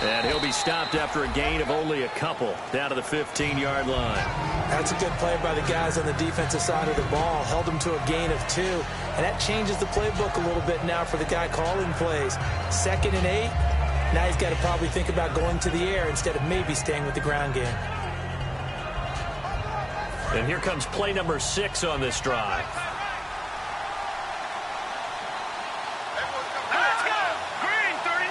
And he'll be stopped after a gain of only a couple down to the 15-yard line. That's a good play by the guys on the defensive side of the ball. Held them to a gain of 2. And that changes the playbook a little bit now for the guy calling plays. 2nd and 8. Now he's got to probably think about going to the air instead of maybe staying with the ground game. And here comes play number 6 on this drive. Let's go! Green 39!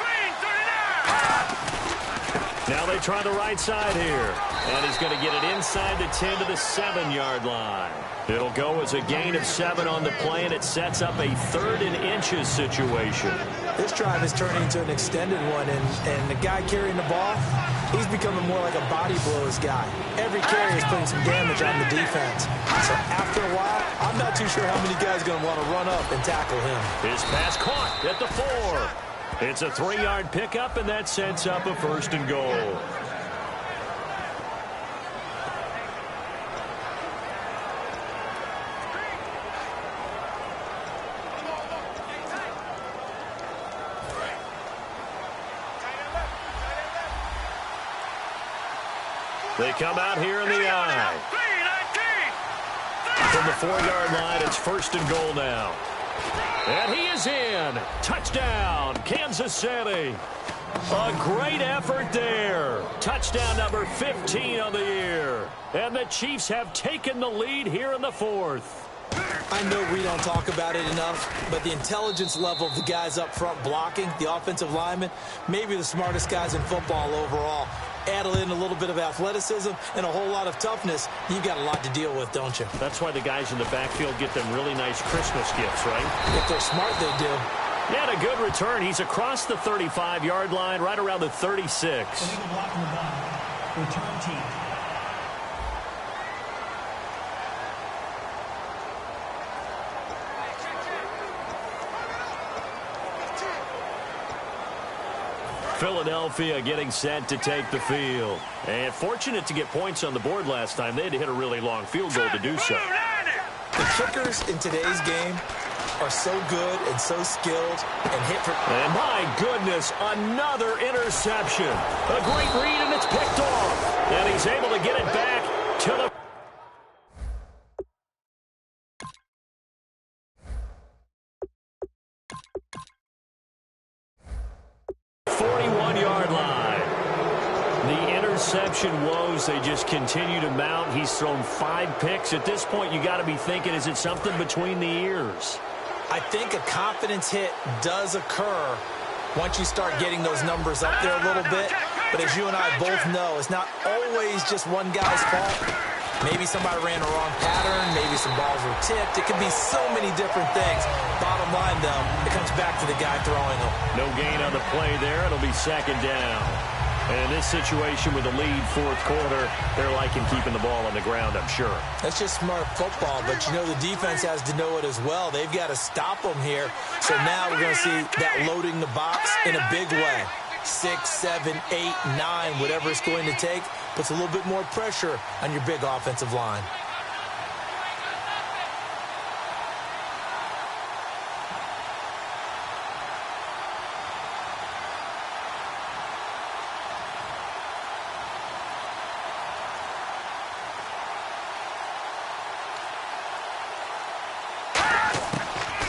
Green 39! Now they try the right side here. And he's going to get it inside the 10 to the 7-yard line. It'll go as a gain of 7 on the play, and it sets up a 3rd and inches situation. This drive is turning into an extended one, and the guy carrying the ball, he's becoming more like a body blows guy. Every carry is putting some damage on the defense. So after a while, I'm not too sure how many guys are going to want to run up and tackle him. His pass caught at the 4. It's a 3-yard pickup, and that sets up a 1st and goal. They come out here in the eye. From the 4-yard line, it's 1st and goal now. And he is in. Touchdown, Kansas City. A great effort there. Touchdown number 15 on the year. And the Chiefs have taken the lead here in the 4th. I know we don't talk about it enough, but the intelligence level of the guys up front blocking, the offensive linemen, maybe the smartest guys in football overall. Add in a little bit of athleticism and a whole lot of toughness, you've got a lot to deal with, don't you? That's why the guys in the backfield get them really nice Christmas gifts, right? If they're smart, they do. Yeah, and a good return. He's across the 35-yard line, right around the 36. Illegal block in the back. Return team. Philadelphia getting set to take the field. And fortunate to get points on the board last time. They had to hit a really long field goal to do so. The kickers in today's game are so good and so skilled and hit for... And my goodness, another interception. A great read, and it's picked off. And he's able to get it back to the... 41-yard line. The interception woes, they just continue to mount. He's thrown 5 picks. At this point, you got to be thinking, is it something between the ears? I think a confidence hit does occur once you start getting those numbers up there a little bit. But as you and I both know, it's not always just one guy's fault. Maybe somebody ran a wrong pattern. Maybe some balls were tipped. It could be so many different things. Bottom line, though, it comes back to the guy throwing them. No gain on the play there. It'll be 2nd down. And in this situation with the lead 4th quarter, they're liking keeping the ball on the ground, I'm sure. That's just smart football, but you know the defense has to know it as well. They've got to stop them here. So now we're going to see that loading the box in a big way. 6, 7, 8, 9, whatever it's going to take, puts a little bit more pressure on your big offensive line.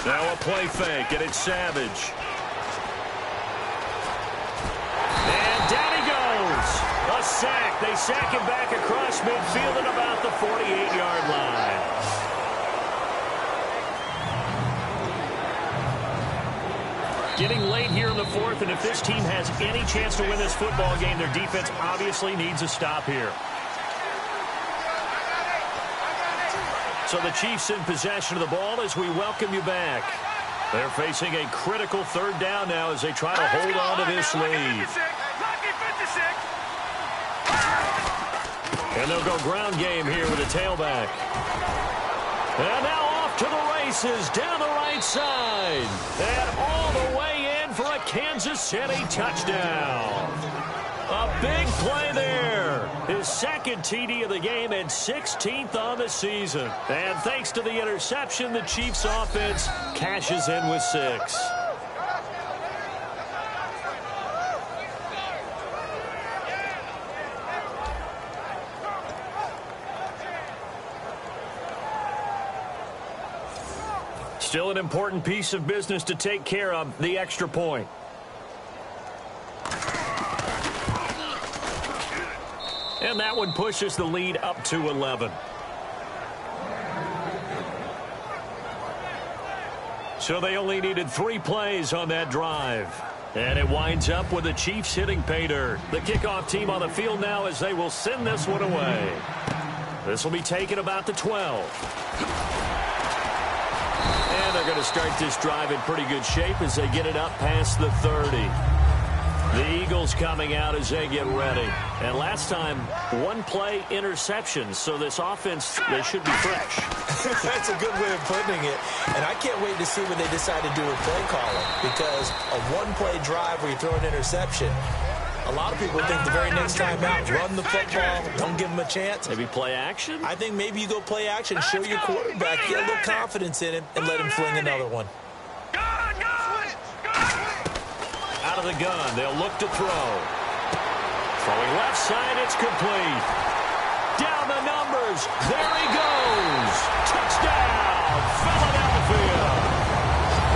Now a play fake, and it's Savage. And down he goes. A sack. They sack him back across midfield at about the 48-yard line. Getting late here in the fourth, and if this team has any chance to win this football game, their defense obviously needs a stop here. So the Chiefs in possession of the ball as we welcome you back. They're facing a critical third down now as they try to hold on to this lead. And they'll go ground game here with a tailback. And now off to the races down the right side. And all the way in for a Kansas City touchdown. A big play there. His second TD of the game and 16th on the season. And thanks to the interception, the Chiefs offense cashes in with 6. Still an important piece of business to take care of, the extra point. And that one pushes the lead up to 11. So they only needed 3 plays on that drive. And it winds up with the Chiefs hitting pay dirt. The kickoff team on the field now as they will send this one away. This will be taken about the 12. And they're going to start this drive in pretty good shape as they get it up past the 30. The Eagles coming out as they get ready. And last time, 1-play interception. So this offense, they should be fresh. That's a good way of putting it. And I can't wait to see what they decide to do with play calling. Because a 1-play drive where you throw an interception, a lot of people think the very next time out, run the football, don't give them a chance. Maybe play action? I think maybe you go play action, show your quarterback, get a little confidence in him, and let him fling another one. Out of the gun, they'll look to throw. Throwing left side, it's complete. Down the numbers, there he goes. Touchdown, Philadelphia.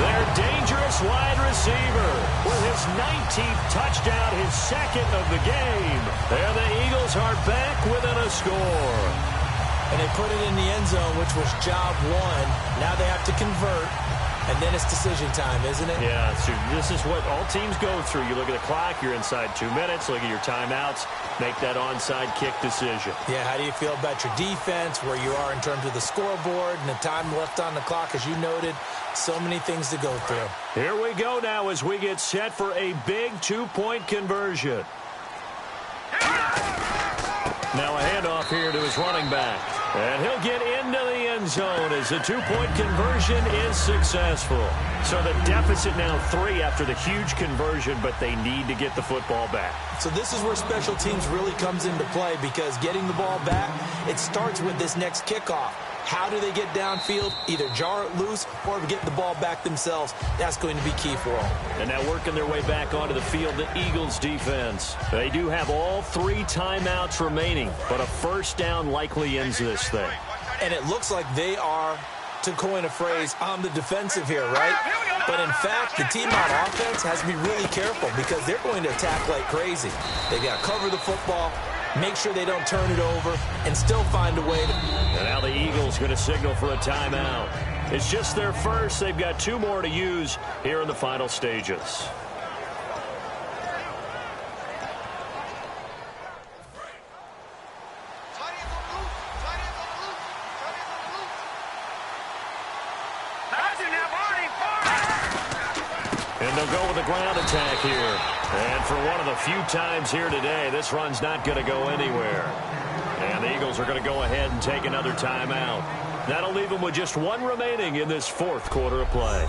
Their dangerous wide receiver with his 19th touchdown, his second of the game. And the Eagles are back within a score. And they put it in the end zone, which was job 1. Now they have to convert. And then it's decision time, isn't it? Yeah, so this is what all teams go through. You look at the clock, you're inside 2 minutes, look at your timeouts, make that onside kick decision. Yeah, how do you feel about your defense, where you are in terms of the scoreboard and the time left on the clock, as you noted? So many things to go through. Here we go now as we get set for a big 2-point conversion. Now a handoff here to his running back. And he'll get into the end zone as the 2-point conversion is successful. So the deficit now 3 after the huge conversion, but they need to get the football back. So this is where special teams really comes into play, because getting the ball back, it starts with this next kickoff. How do they get downfield? Either jar it loose or get the ball back themselves. That's going to be key for them. And now working their way back onto the field, the Eagles defense. They do have all 3 timeouts remaining, but a first down likely ends this thing. And it looks like they are, to coin a phrase, on the defensive here, right? But in fact, the team on offense has to be really careful, because they're going to attack like crazy. They got to cover the football, make sure they don't turn it over, and still find a way to... And now the Eagles going to signal for a timeout. It's just their first. They've got 2 more to use here in the final stages. And they'll go with a ground attack here. And for one of the few times here today, this run's not going to go anywhere. And the Eagles are going to go ahead and take another timeout. That'll leave them with just 1 remaining in this 4th quarter of play.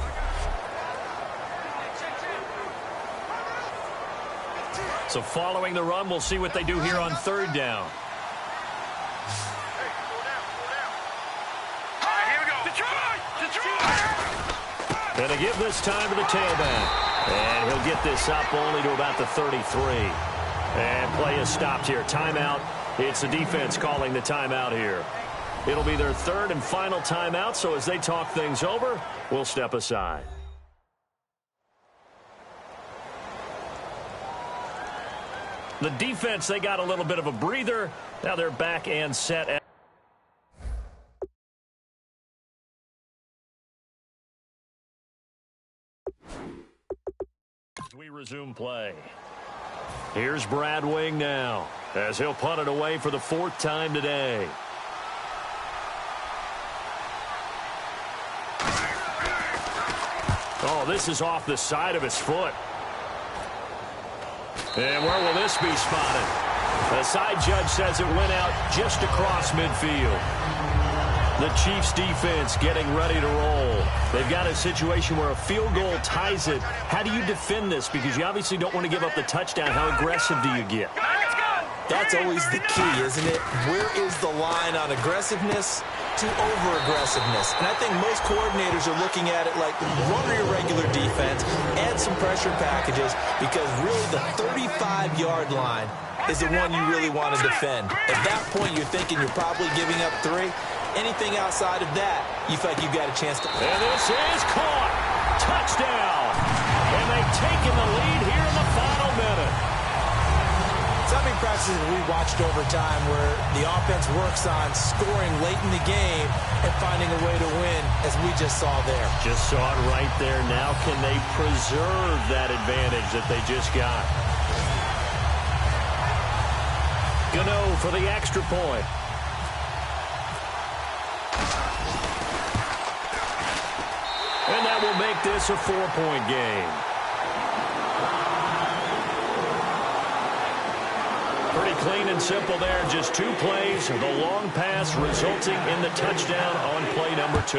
So following the run, we'll see what they do here on 3rd down. And they give this time to the tailback. And he'll get this up only to about the 33. And play is stopped here. Timeout. It's the defense calling the timeout here. It'll be their 3rd and final timeout, so as they talk things over, we'll step aside. The defense, they got a little bit of a breather. Now they're back and set. resume play. Here's Brad Wing now, as he'll punt it away for the 4th time today. Oh, this is off the side of his foot. And where will this be spotted? The side judge says it went out just across midfield. The Chiefs defense getting ready to roll. They've got a situation where a field goal ties it. How do you defend this? Because you obviously don't want to give up the touchdown. How aggressive do you get? That's always the key, isn't it? Where is the line on aggressiveness to over-aggressiveness? And I think most coordinators are looking at it like run your regular defense, add some pressure packages, because really the 35-yard line is the one you really want to defend. At that point, you're thinking you're probably giving up 3. Anything outside of that, you feel like you've got a chance to... And this is caught. Touchdown. And they've taken the lead here in the final minute. So many practices we watched over time where the offense works on scoring late in the game and finding a way to win, as we just saw there. Just saw it right there. Now can they preserve that advantage that they just got? Gano for the extra point. And that will make this a 4-point game. Pretty clean and simple there. Just 2 plays. The long pass resulting in the touchdown on play number 2.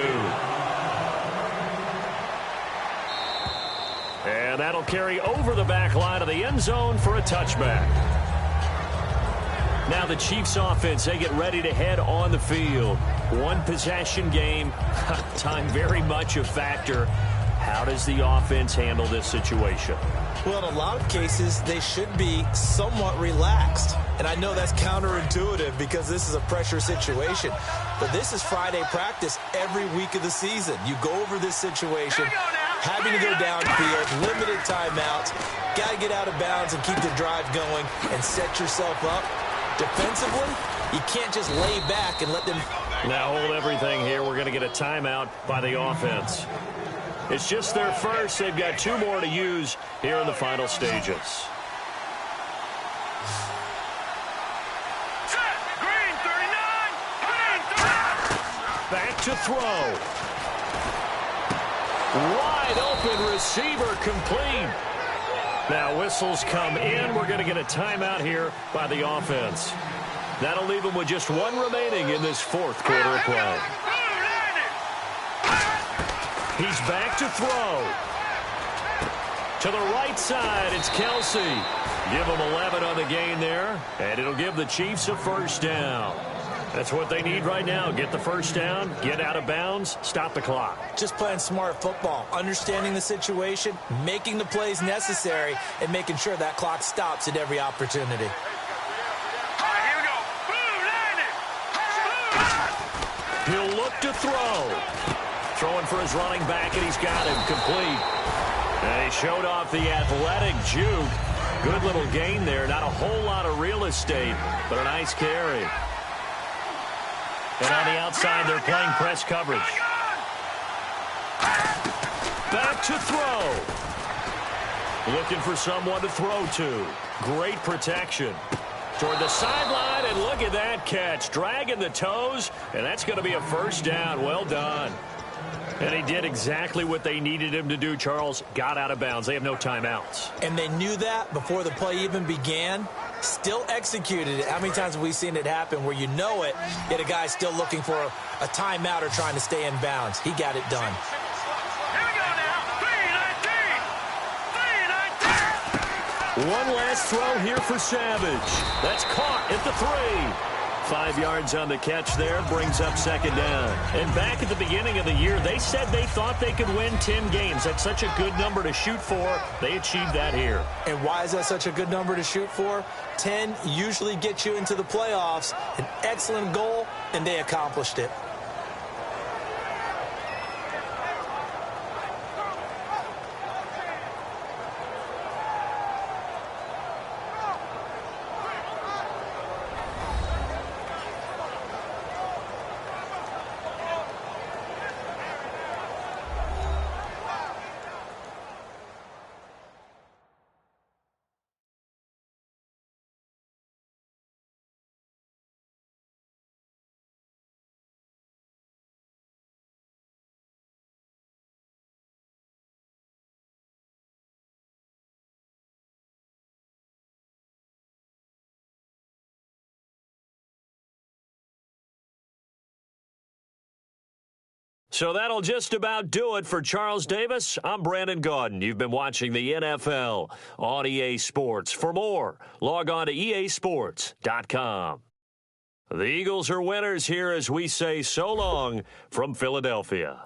And that'll carry over the back line of the end zone for a touchback. Now the Chiefs offense, they get ready to head on the field. 1 possession game. Time very much a factor. How does the offense handle this situation? Well, in a lot of cases, they should be somewhat relaxed. And I know that's counterintuitive because this is a pressure situation. But this is Friday practice every week of the season. You go over this situation, having to go downfield, limited timeouts, got to get out of bounds and keep the drive going and set yourself up. Defensively, you can't just lay back and let them... Now hold everything here. We're going to get a timeout by the offense. It's just their first. They've got 2 more to use here in the final stages. Green 39. Back to throw. Wide open receiver complete. Now whistles come in. We're going to get a timeout here by the offense. That'll leave them with just 1 remaining in this 4th quarter of play. He's back to throw. To the right side, it's Kelsey. Give them 11 on the gain there, and it'll give the Chiefs a first down. That's what they need right now. Get the first down, get out of bounds, stop the clock. Just playing smart football, understanding the situation, making the plays necessary, and making sure that clock stops at every opportunity. He'll look to throw. Throwing for his running back, and he's got him complete. And he showed off the athletic juke. Good little gain there. Not a whole lot of real estate, but a nice carry. And on the outside, they're playing press coverage. Back to throw. Looking for someone to throw to. Great protection. Toward the sideline, and look at that catch. Dragging the toes, and that's going to be a first down. Well done. And he did exactly what they needed him to do, Charles. Got out of bounds. They have no timeouts. And they knew that before the play even began. Still executed it. How many times have we seen it happen where you know it, yet a guy's still looking for a timeout or trying to stay in bounds? He got it done. Here we go now. 3-19. 3-19. One last throw here for Savage. That's caught at the 3. 5 yards on the catch there, brings up second down. And back at the beginning of the year, they said they thought they could win 10 games. That's such a good number to shoot for. They achieved that here. And why is that such a good number to shoot for? 10 usually gets you into the playoffs. An excellent goal, and they accomplished it. So that'll just about do it for Charles Davis. I'm Brandon Gaudin. You've been watching the NFL on EA Sports. For more, log on to easports.com. The Eagles are winners here as we say so long from Philadelphia.